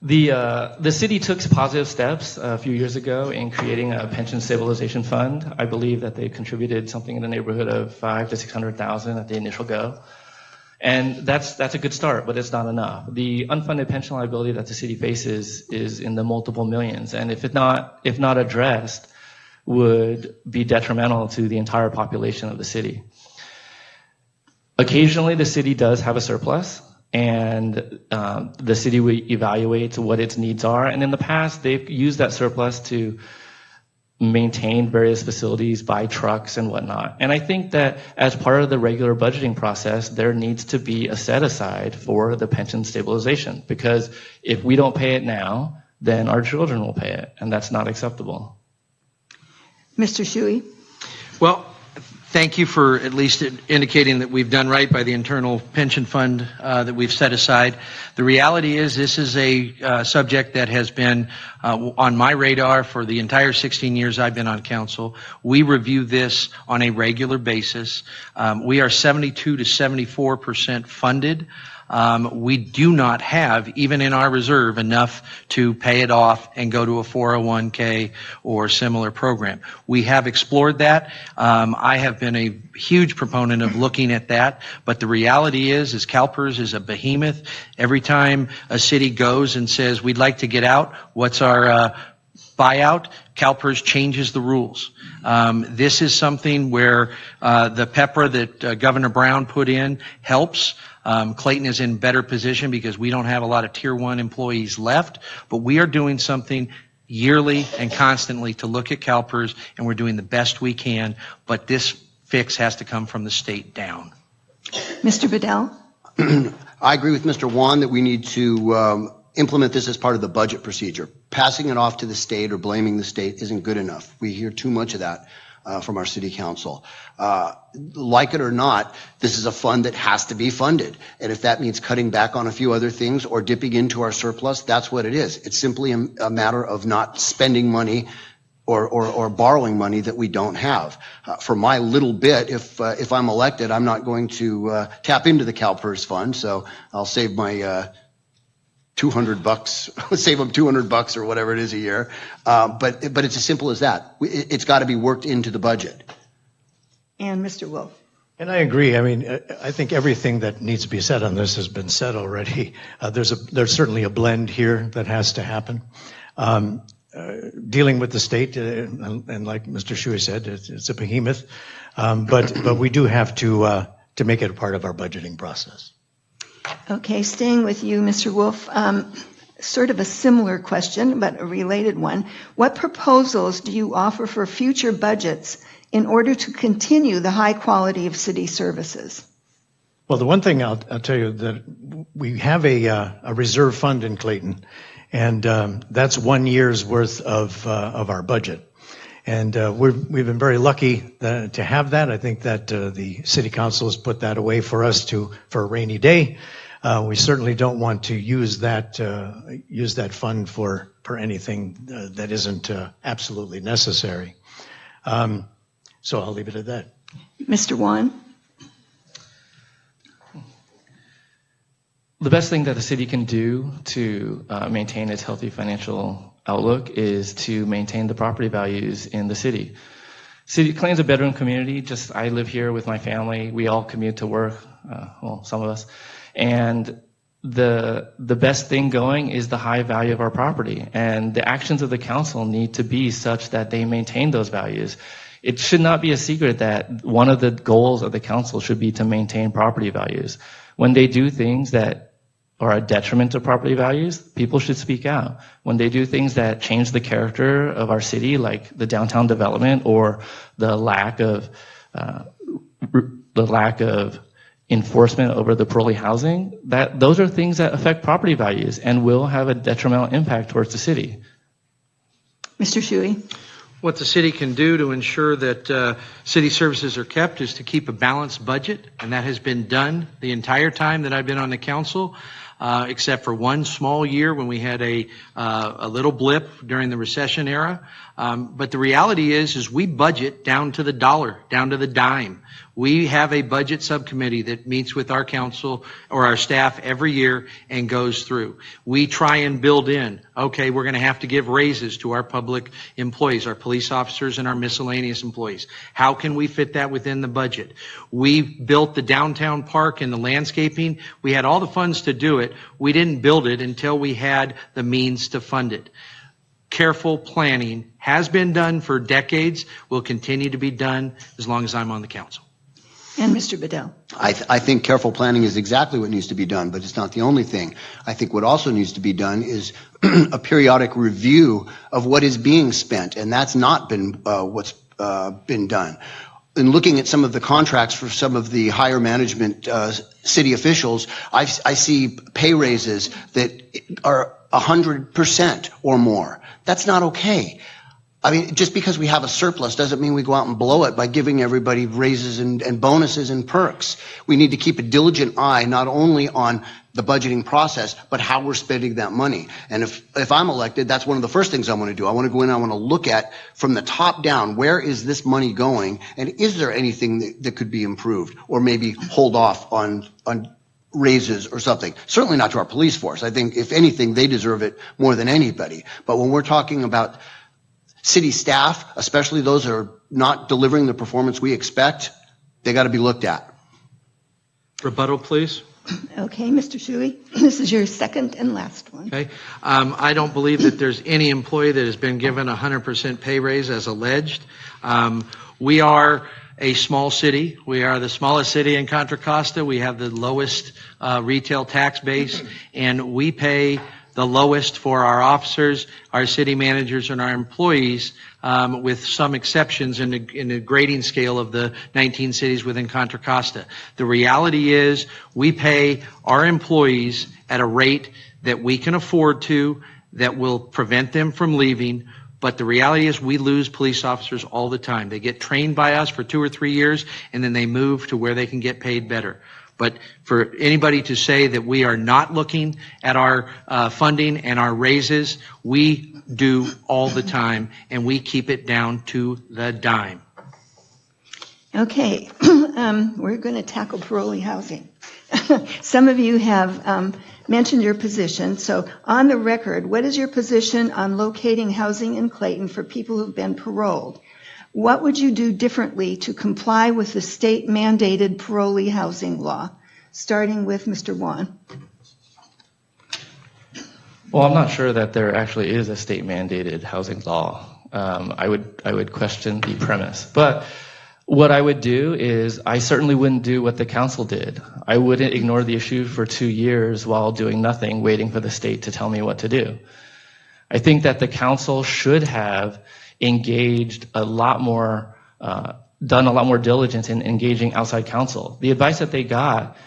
The city took positive steps a few years ago in creating a pension stabilization fund. I believe that they contributed something in the neighborhood of $500,000 to $600,000 at the initial go. And that's a good start, but it's not enough. The unfunded pension liability that the city faces is in the multiple millions, and if not addressed, would be detrimental to the entire population of the city. Occasionally, the city does have a surplus, and the city will evaluate what its needs are. And in the past, they've used that surplus to maintain various facilities, buy trucks and whatnot. And I think that as part of the regular budgeting process, there needs to be a set aside for the pension stabilization, because if we don't pay it now, then our children will pay it, and that's not acceptable. Mr. Shuey? Well, thank you for at least indicating that we've done right by the internal pension fund that we've set aside. The reality is this is a subject that has been on my radar for the entire 16 years I've been on council. We review this on a regular basis. We are 72 to 74% funded. We do not have, even in our reserve, enough to pay it off and go to a 401k or similar program. We have explored that. I have been a huge proponent of looking at that, but the reality is CalPERS is a behemoth. Every time a city goes and says, we'd like to get out, what's our buyout? CalPERS changes the rules. This is something where the PEPRA that Governor Brown put in helps. Clayton is in better position because we don't have a lot of Tier 1 employees left, but we are doing something yearly and constantly to look at CalPERS, and we're doing the best we can, but this fix has to come from the state down. Mr. Bedell? I agree with Mr. Wan that we need to implement this as part of the budget procedure. Passing it off to the state or blaming the state isn't good enough. We hear too much of that from our city council. Like it or not, this is a fund that has to be funded. And if that means cutting back on a few other things or dipping into our surplus, that's what it is. It's simply a matter of not spending money or borrowing money that we don't have. For my little bit, if I'm elected, I'm not going to tap into the CalPERS fund, so I'll save my $200, save them $200 or whatever it is a year. But it's as simple as that. It's got to be worked into the budget. And Mr. Wolf? And I agree. I mean, I think everything that needs to be said on this has been said already. There's certainly a blend here that has to happen. Dealing with the state, and like Mr. Shuey said, it's a behemoth. But we do have to make it a part of our budgeting process. Okay, staying with you, Mr. Wolf, sort of a similar question, but a related one. What proposals do you offer for future budgets in order to continue the high quality of city services? Well, the one thing I'll tell you that we have a reserve fund in Clayton, and that's 1 year's worth of our budget. And we've been very lucky to have that. I think that the city council has put that away for us for a rainy day. We certainly don't want to use that fund for anything that isn't absolutely necessary. So I'll leave it at that. Mr. Wan? The best thing that the city can do to maintain its healthy financial outlook is to maintain the property values in the city. Clayton's a bedroom community. I live here with my family. We all commute to work, well, some of us. And the best thing going is the high value of our property. And the actions of the council need to be such that they maintain those values. It should not be a secret that one of the goals of the council should be to maintain property values. When they do things that are a detriment to property values, people should speak out. When they do things that change the character of our city, like the downtown development or the lack of enforcement over the parolee housing, those are things that affect property values and will have a detrimental impact towards the city. Mr. Shuey. What the city can do to ensure that city services are kept is to keep a balanced budget, and that has been done the entire time that I've been on the council, except for one small year when we had a little blip during the recession era. But the reality is we budget down to the dollar, down to the dime. We have a budget subcommittee that meets with our council or our staff every year and goes through. We try and build in, okay, we're going to have to give raises to our public employees, our police officers and our miscellaneous employees. How can we fit that within the budget? We built the downtown park and the landscaping. We had all the funds to do it. We didn't build it until we had the means to fund it. Careful planning has been done for decades, will continue to be done as long as I'm on the council. And Mr. Bedell. I think careful planning is exactly what needs to be done, but it's not the only thing. I think what also needs to be done is a periodic review of what is being spent, and that's not been what's been done. In looking at some of the contracts for some of the higher management city officials, I see pay raises that are 100% or more. That's not okay. I mean, just because we have a surplus doesn't mean we go out and blow it by giving everybody raises and bonuses and perks. We need to keep a diligent eye not only on the budgeting process, but how we're spending that money. And if I'm elected, that's one of the first things I want to do. I want to go in, I want to look at from the top down, where is this money going? And is there anything that could be improved, or maybe hold off on raises or something? Certainly not to our police force. I think if anything, they deserve it more than anybody. But when we're talking about city staff, especially those that are not delivering the performance we expect, they got to be looked at. Rebuttal, please. Okay, Mr. Shuey, this is your second and last one. Okay. I don't believe that there's any employee that has been given a 100% pay raise as alleged. We are a small city. We are the smallest city in Contra Costa. We have the lowest retail tax base, and we pay the lowest for our officers, our city managers, and our employees, with some exceptions in the grading scale of the 19 cities within Contra Costa. The reality is we pay our employees at a rate that we can afford to, that will prevent them from leaving. But the reality is we lose police officers all the time. They get trained by us for 2 or 3 years, and then they move to where they can get paid better. But for anybody to say that we are not looking at our funding and our raises, we do all the time, and we keep it down to the dime. Okay, we're going to tackle parolee housing. Some of you have mentioned your position. So on the record, what is your position on locating housing in Clayton for people who've been paroled? What would you do differently to comply with the state-mandated parolee housing law? Starting with Mr. Wan. Well, I'm not sure that there actually is a state-mandated housing law. I would question the premise. But what I would do is I certainly wouldn't do what the council did. I wouldn't ignore the issue for 2 years while doing nothing, waiting for the state to tell me what to do. I think that the council should have engaged a lot more, done a lot more diligence in engaging outside counsel. The advice that they got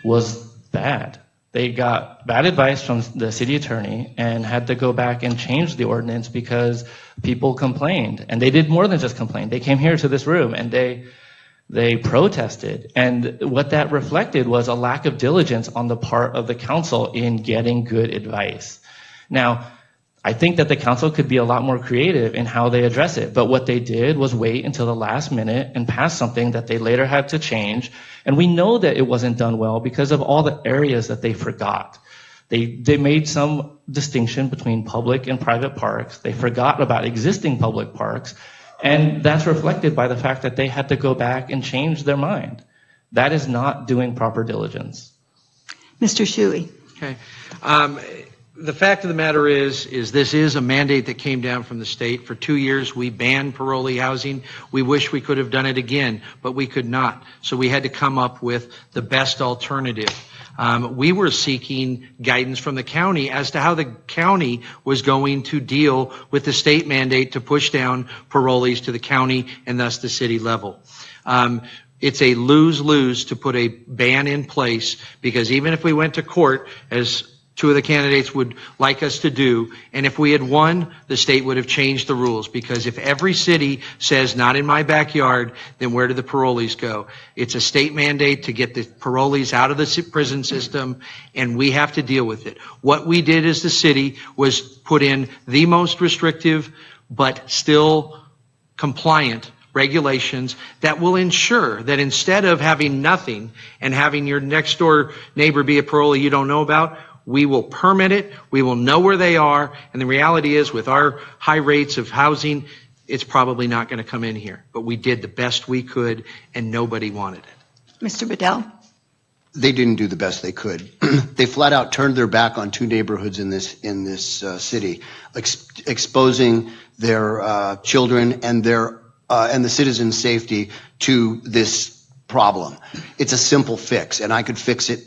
was bad. They got bad advice from the city attorney and had to go back and change the ordinance because people complained. And they did more than just complain. They came here to this room and they protested. And what that reflected was a lack of diligence on the part of the council in getting good advice. Now, I think that the council could be a lot more creative in how they address it. But what they did was wait until the last minute and pass something that they later had to change. And we know that it wasn't done well because of all the areas that they forgot. They made some distinction between public and private parks. They forgot about existing public parks. And that's reflected by the fact that they had to go back and change their mind. That is not doing proper diligence. Mr. Shuey. Okay. The fact of the matter is this is a mandate that came down from the state. For 2 years, we banned parolee housing. We wish we could have done it again, but we could not. So we had to come up with the best alternative. We were seeking guidance from the county as to how the county was going to deal with the state mandate to push down parolees to the county and thus the city level. It's a lose-lose to put a ban in place, because even if we went to court, as two of the candidates would like us to do, and if we had won, the state would have changed the rules, because if every city says not in my backyard, then where do the parolees go? It's a state mandate to get the parolees out of the prison system, and we have to deal with it. What we did as the city was put in the most restrictive but still compliant regulations that will ensure that instead of having nothing and having your next door neighbor be a parolee you don't know about, we will permit it, we will know where they are, and the reality is with our high rates of housing, it's probably not going to come in here. But we did the best we could, and nobody wanted it. Mr. Bedell? They didn't do the best they could. They flat out turned their back on 2 neighborhoods in this city, exposing their children and the citizens' safety to this problem. It's a simple fix, and I could fix it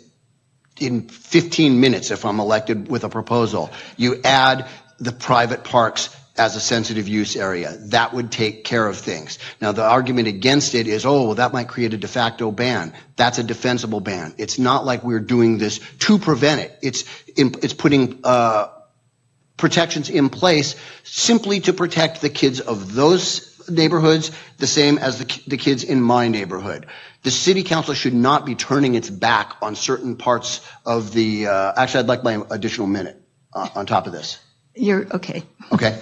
in 15 minutes if I'm elected with a proposal. You add the private parks as a sensitive use area. That would take care of things. Now, the argument against it is, oh, well, that might create a de facto ban. That's a defensible ban. It's not like we're doing this to prevent it. It's putting protections in place simply to protect the kids of those neighborhoods the same as the kids in my neighborhood. The city council should not be turning its back on certain parts of the, actually I'd like my additional minute on top of this. You're okay. Okay.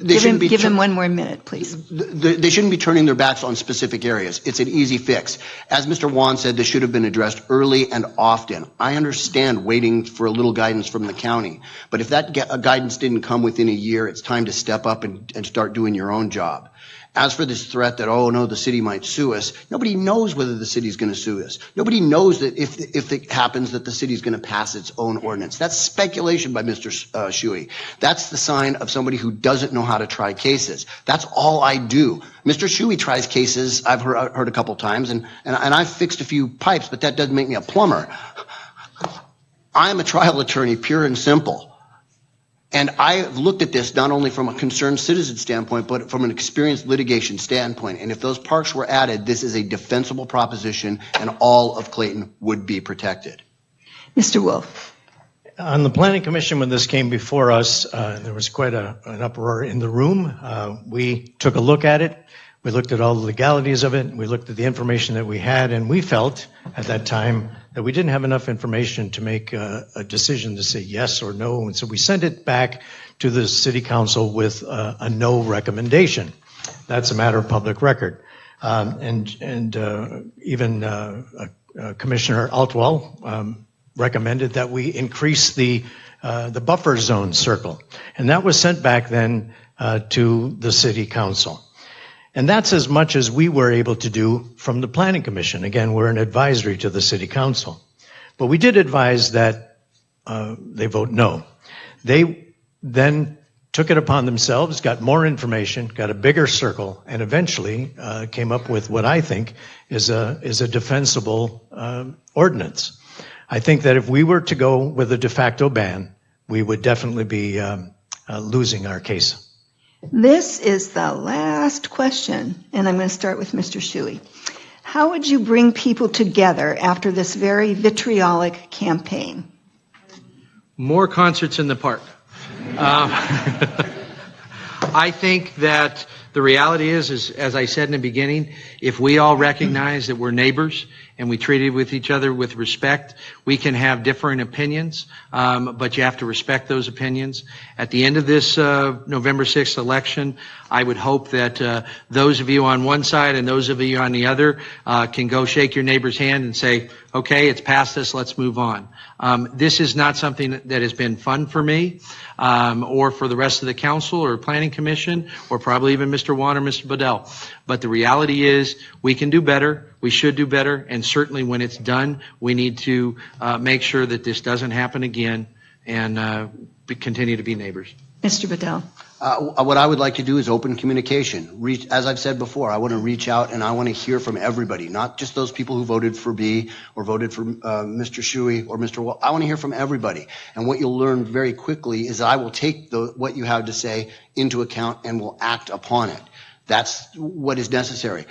Give him 1 more minute, please. They shouldn't be turning their backs on specific areas. It's an easy fix. As Mr. Wan said, this should have been addressed early and often. I understand waiting for a little guidance from the county, but if that guidance didn't come within a year, it's time to step up and start doing your own job. As for this threat that, oh no, the city might sue us, nobody knows whether the city's going to sue us. Nobody knows that if it happens that the city's going to pass its own ordinance. That's speculation by Mr. Shuey. That's the sign of somebody who doesn't know how to try cases. That's all I do. Mr. Shuey tries cases, I've heard a couple times, and I've fixed a few pipes, but that doesn't make me a plumber. I'm a trial attorney, pure and simple. And I've looked at this not only from a concerned citizen standpoint, but from an experienced litigation standpoint. And if those parks were added, this is a defensible proposition, and all of Clayton would be protected. Mr. Wolf? On the Planning Commission, when this came before us, there was quite an uproar in the room. We took a look at it. We looked at all the legalities of it. We looked at the information that we had, and we felt at that time that we didn't have enough information to make a decision to say yes or no. And so we sent it back to the City Council with a no recommendation. That's a matter of public record. Even Commissioner Altwell recommended that we increase the buffer zone circle. And that was sent back then to the City Council. And that's as much as we were able to do from the Planning Commission. Again, we're an advisory to the City Council. But we did advise that they vote no. They then took it upon themselves, got more information, got a bigger circle, and eventually came up with what I think is a defensible ordinance. I think that if we were to go with a de facto ban, we would definitely be losing our case. This is the last question, and I'm going to start with Mr. Shuey. How would you bring people together after this very vitriolic campaign? More concerts in the park. I think that the reality is, as I said in the beginning, if we all recognize that we're neighbors and we treat with each other with respect, we can have different opinions, but you have to respect those opinions. At the end of this November 6th election, I would hope that those of you on one side and those of you on the other can go shake your neighbor's hand and say, okay, it's past us, let's move on. This is not something that has been fun for me or for the rest of the council or planning commission or probably even Mr. Mr. Wan or Mr. Bedell. But the reality is we can do better, we should do better, and certainly when it's done, we need to make sure that this doesn't happen again and continue to be neighbors. Mr. Bedell. What I would like to do is open communication. As I've said before, I want to reach out and I want to hear from everybody, not just those people who voted for B or voted for Mr. Shuey or Mr. Wall. I want to hear from everybody. And what you'll learn very quickly is I will take what you have to say into account and will act upon it. That's what is necessary.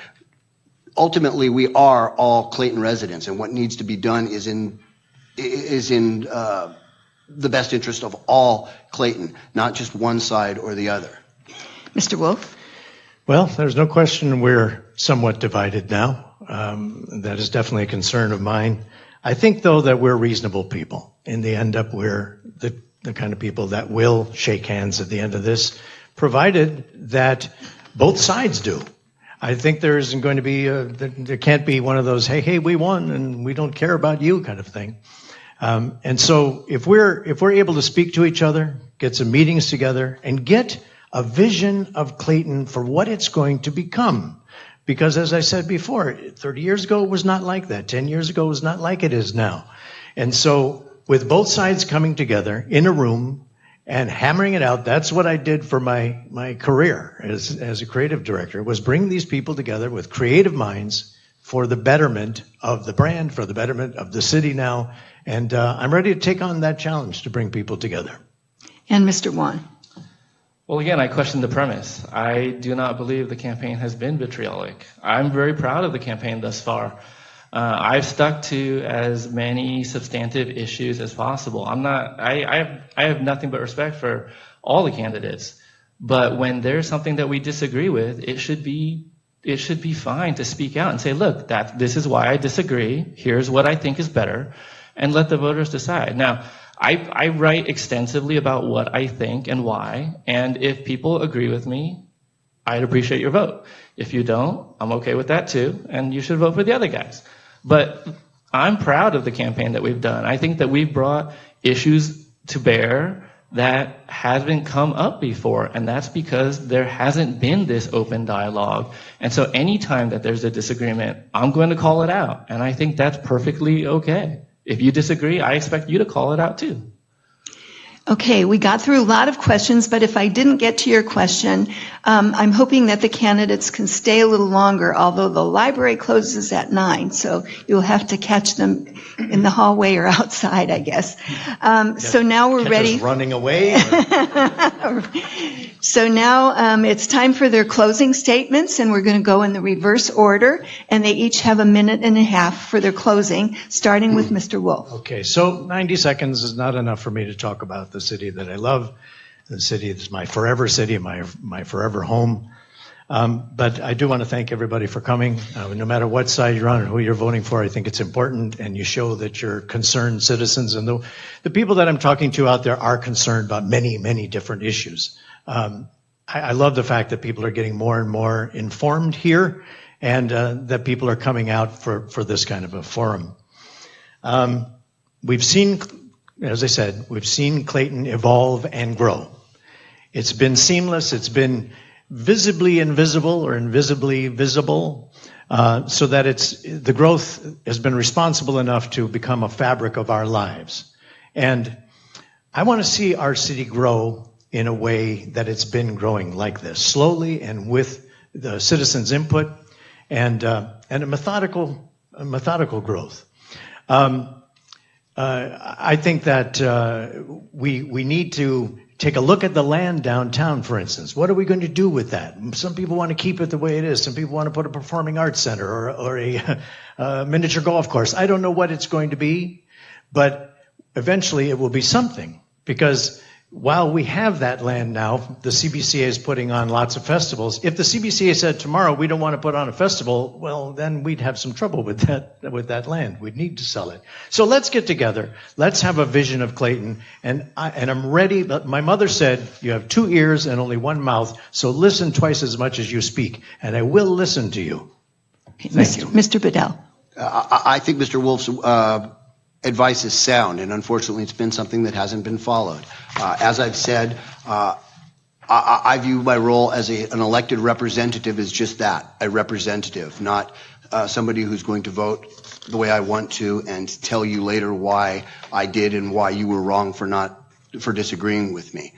Ultimately, we are all Clayton residents, and what needs to be done is in the best interest of all Clayton, not just one side or the other. Mr. Wolf. Well, there's no question we're somewhat divided now. That is definitely a concern of mine. I think, though, that we're reasonable people. In the end up, we're the kind of people that will shake hands at the end of this, provided that both sides do. I think there isn't going to be, there can't be one of those, hey, we won and we don't care about you kind of thing. And so if we're able to speak to each other, get some meetings together, and get a vision of Clayton for what it's going to become. Because as I said before, 30 years ago it was not like that. 10 years ago it was not like it is now. And so with both sides coming together in a room and hammering it out, that's what I did for my career as a creative director, was bring these people together with creative minds for the betterment of the brand, for the betterment of the city now. And I'm ready to take on that challenge to bring people together. And Mr. Wan. Well, again, I question the premise. I do not believe the campaign has been vitriolic. I'm very proud of the campaign thus far. I've stuck to as many substantive issues as possible. I have nothing but respect for all the candidates. But when there's something that we disagree with, it should be fine to speak out and say, look, this is why I disagree. Here's what I think is better. And let the voters decide. Now, I write extensively about what I think and why, and if people agree with me, I'd appreciate your vote. If you don't, I'm okay with that too, and you should vote for the other guys. But I'm proud of the campaign that we've done. I think that we've brought issues to bear that haven't come up before, and that's because there hasn't been this open dialogue. And so anytime that there's a disagreement, I'm going to call it out, and I think that's perfectly okay. If you disagree, I expect you to call it out too. Okay, we got through a lot of questions, but if I didn't get to your question, I'm hoping that the candidates can stay a little longer, although the library closes at 9, so you'll have to catch them in the hallway or outside, I guess. So now we're ready. Running away? So now it's time for their closing statements, and we're going to go in the reverse order, and they each have a minute and a half for their closing, starting with Mr. Wolf. Okay, so 90 seconds is not enough for me to talk about the city that I love. The city is my forever city, my forever home. But I do want to thank everybody for coming. No matter what side you're on or who you're voting for, I think it's important, and you show that you're concerned citizens. And the people that I'm talking to out there are concerned about many, many different issues. I love the fact that people are getting more and more informed here, and that people are coming out for this kind of a forum. We've seen, as I said, we've seen Clayton evolve and grow. It's been seamless. It's been visibly invisible or invisibly visible, so that the growth has been responsible enough to become a fabric of our lives. And I want to see our city grow in a way that it's been growing like this, slowly and with the citizens' input and a methodical growth. I think that we need to take a look at the land downtown, for instance. What are we going to do with that? Some people want to keep it the way it is. Some people want to put a performing arts center or a miniature golf course. I don't know what it's going to be, but eventually it will be something, because while we have that land now, the CBCA is putting on lots of festivals. If the CBCA said tomorrow we don't want to put on a festival, well, then we'd have some trouble with that land. We'd need to sell it. So let's get together. Let's have a vision of Clayton. And I'm ready. But my mother said, you have 2 ears and only 1 mouth, so listen twice as much as you speak. And I will listen to you. Thank you. Mr. Bedell. I think Mr. Wolf's advice is sound, and unfortunately it's been something that hasn't been followed. As I've said, I view my role as an elected representative as just that, a representative, not somebody who's going to vote the way I want to and tell you later why I did and why you were wrong for disagreeing with me.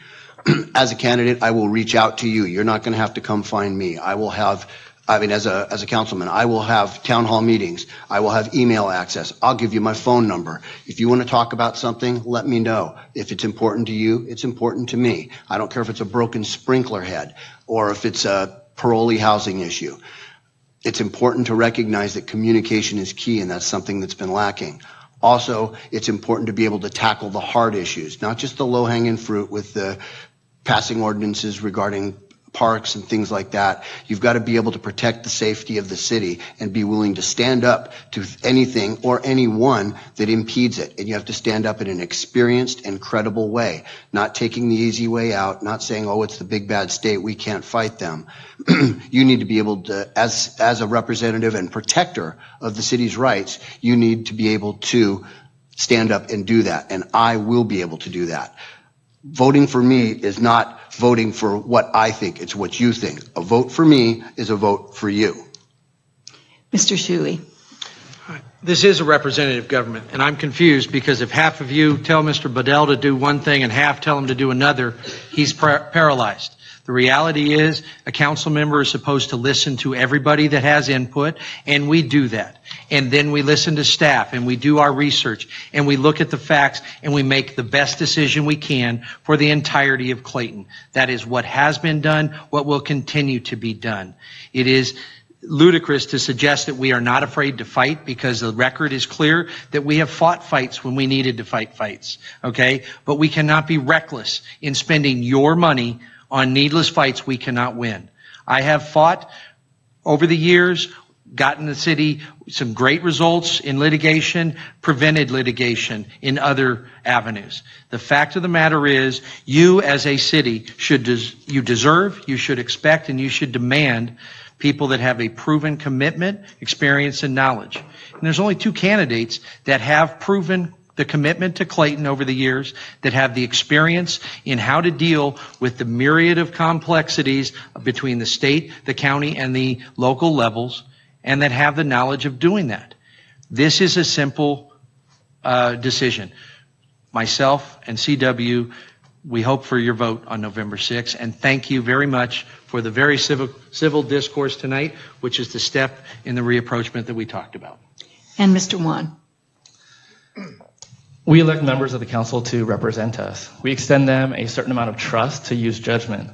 As a candidate, I will reach out to you. You're not going to have to come find me. As a councilman, I will have town hall meetings. I will have email access. I'll give you my phone number. If you want to talk about something, let me know. If it's important to you, it's important to me. I don't care if it's a broken sprinkler head or if it's a parolee housing issue. It's important to recognize that communication is key, and that's something that's been lacking. Also, it's important to be able to tackle the hard issues, not just the low-hanging fruit with the passing ordinances regarding parks and things like that. You've got to be able to protect the safety of the city and be willing to stand up to anything or anyone that impedes it. And you have to stand up in an experienced and credible way, not taking the easy way out, not saying, oh, it's the big bad state, we can't fight them. You need to be able to, as a representative and protector of the city's rights, you need to be able to stand up and do that. And I will be able to do that. Voting for me is not voting for what I think, it's what you think. A vote for me is a vote for you. Mr. Shuey. This is a representative government, and I'm confused because if half of you tell Mr. Bedell to do one thing and half tell him to do another, he's paralyzed. The reality is a council member is supposed to listen to everybody that has input, and we do that. And then we listen to staff, and we do our research, and we look at the facts, and we make the best decision we can for the entirety of Clayton. That is what has been done, what will continue to be done. It is ludicrous to suggest that we are not afraid to fight, because the record is clear that we have fought fights when we needed to fight fights, okay? But we cannot be reckless in spending your money on needless fights we cannot win. I have fought over the years, gotten the city some great results in litigation, prevented litigation in other avenues. The fact of the matter is, you as a city you deserve, you should expect, and you should demand people that have a proven commitment, experience, and knowledge. And there's only two candidates that have proven the commitment to Clayton over the years, that have the experience in how to deal with the myriad of complexities between the state, the county, and the local levels, and that have the knowledge of doing that. This is a simple decision. Myself and CW, we hope for your vote on November 6th, and thank you very much for the very civil discourse tonight, which is the step in the reapproachment that we talked about. And Mr. Wan. We elect members of the council to represent us. We extend them a certain amount of trust to use judgment,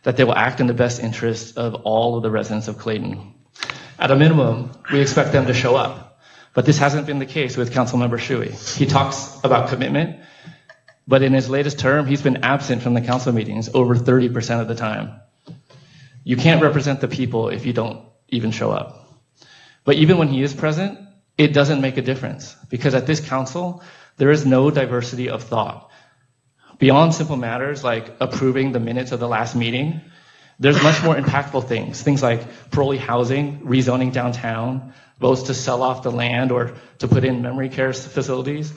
that they will act in the best interest of all of the residents of Clayton. At a minimum, we expect them to show up. But this hasn't been the case with Councilmember Shuey. He talks about commitment, but in his latest term, he's been absent from the council meetings over 30% of the time. You can't represent the people if you don't even show up. But even when he is present, it doesn't make a difference, because at this council, there is no diversity of thought. Beyond simple matters like approving the minutes of the last meeting, there's much more impactful things like parolee housing, rezoning downtown, votes to sell off the land or to put in memory care facilities,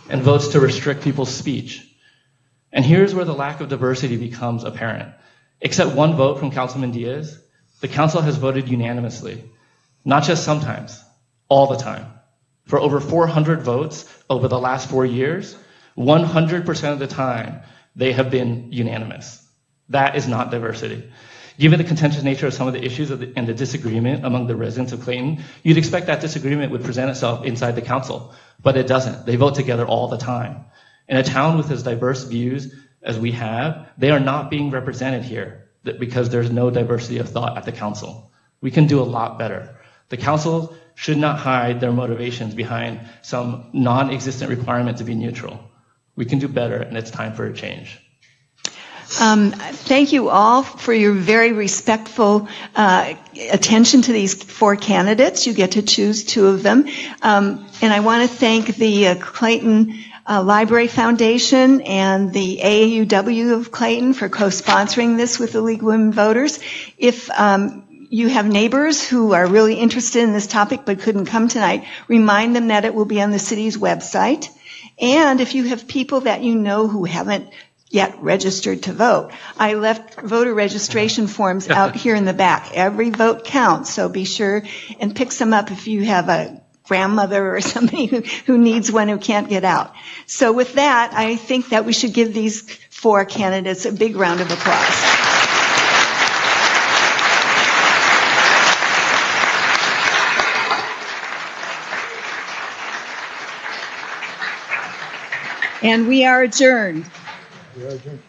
and votes to restrict people's speech. And here's where the lack of diversity becomes apparent. Except one vote from Councilman Diaz, the council has voted unanimously, not just sometimes, all the time. For over 400 votes over the last 4 years, 100% of the time, they have been unanimous. That is not diversity. Given the contentious nature of some of the issues and the disagreement among the residents of Clayton, you'd expect that disagreement would present itself inside the council, but it doesn't. They vote together all the time. In a town with as diverse views as we have, they are not being represented here because there's no diversity of thought at the council. We can do a lot better. The council should not hide their motivations behind some non-existent requirement to be neutral. We can do better, and it's time for a change. Thank you all for your very respectful attention to these four candidates. You get to choose two of them. And I want to thank the Clayton Library Foundation and the AAUW of Clayton for co-sponsoring this with the League of Women Voters. If you have neighbors who are really interested in this topic but couldn't come tonight, remind them that it will be on the city's website. And if you have people that you know who haven't yet registered to vote. I left voter registration forms out here in the back. Every vote counts, so be sure and pick some up if you have a grandmother or somebody who needs one who can't get out. So with that, I think that we should give these 4 candidates a big round of applause. And we are adjourned. We are adjourned.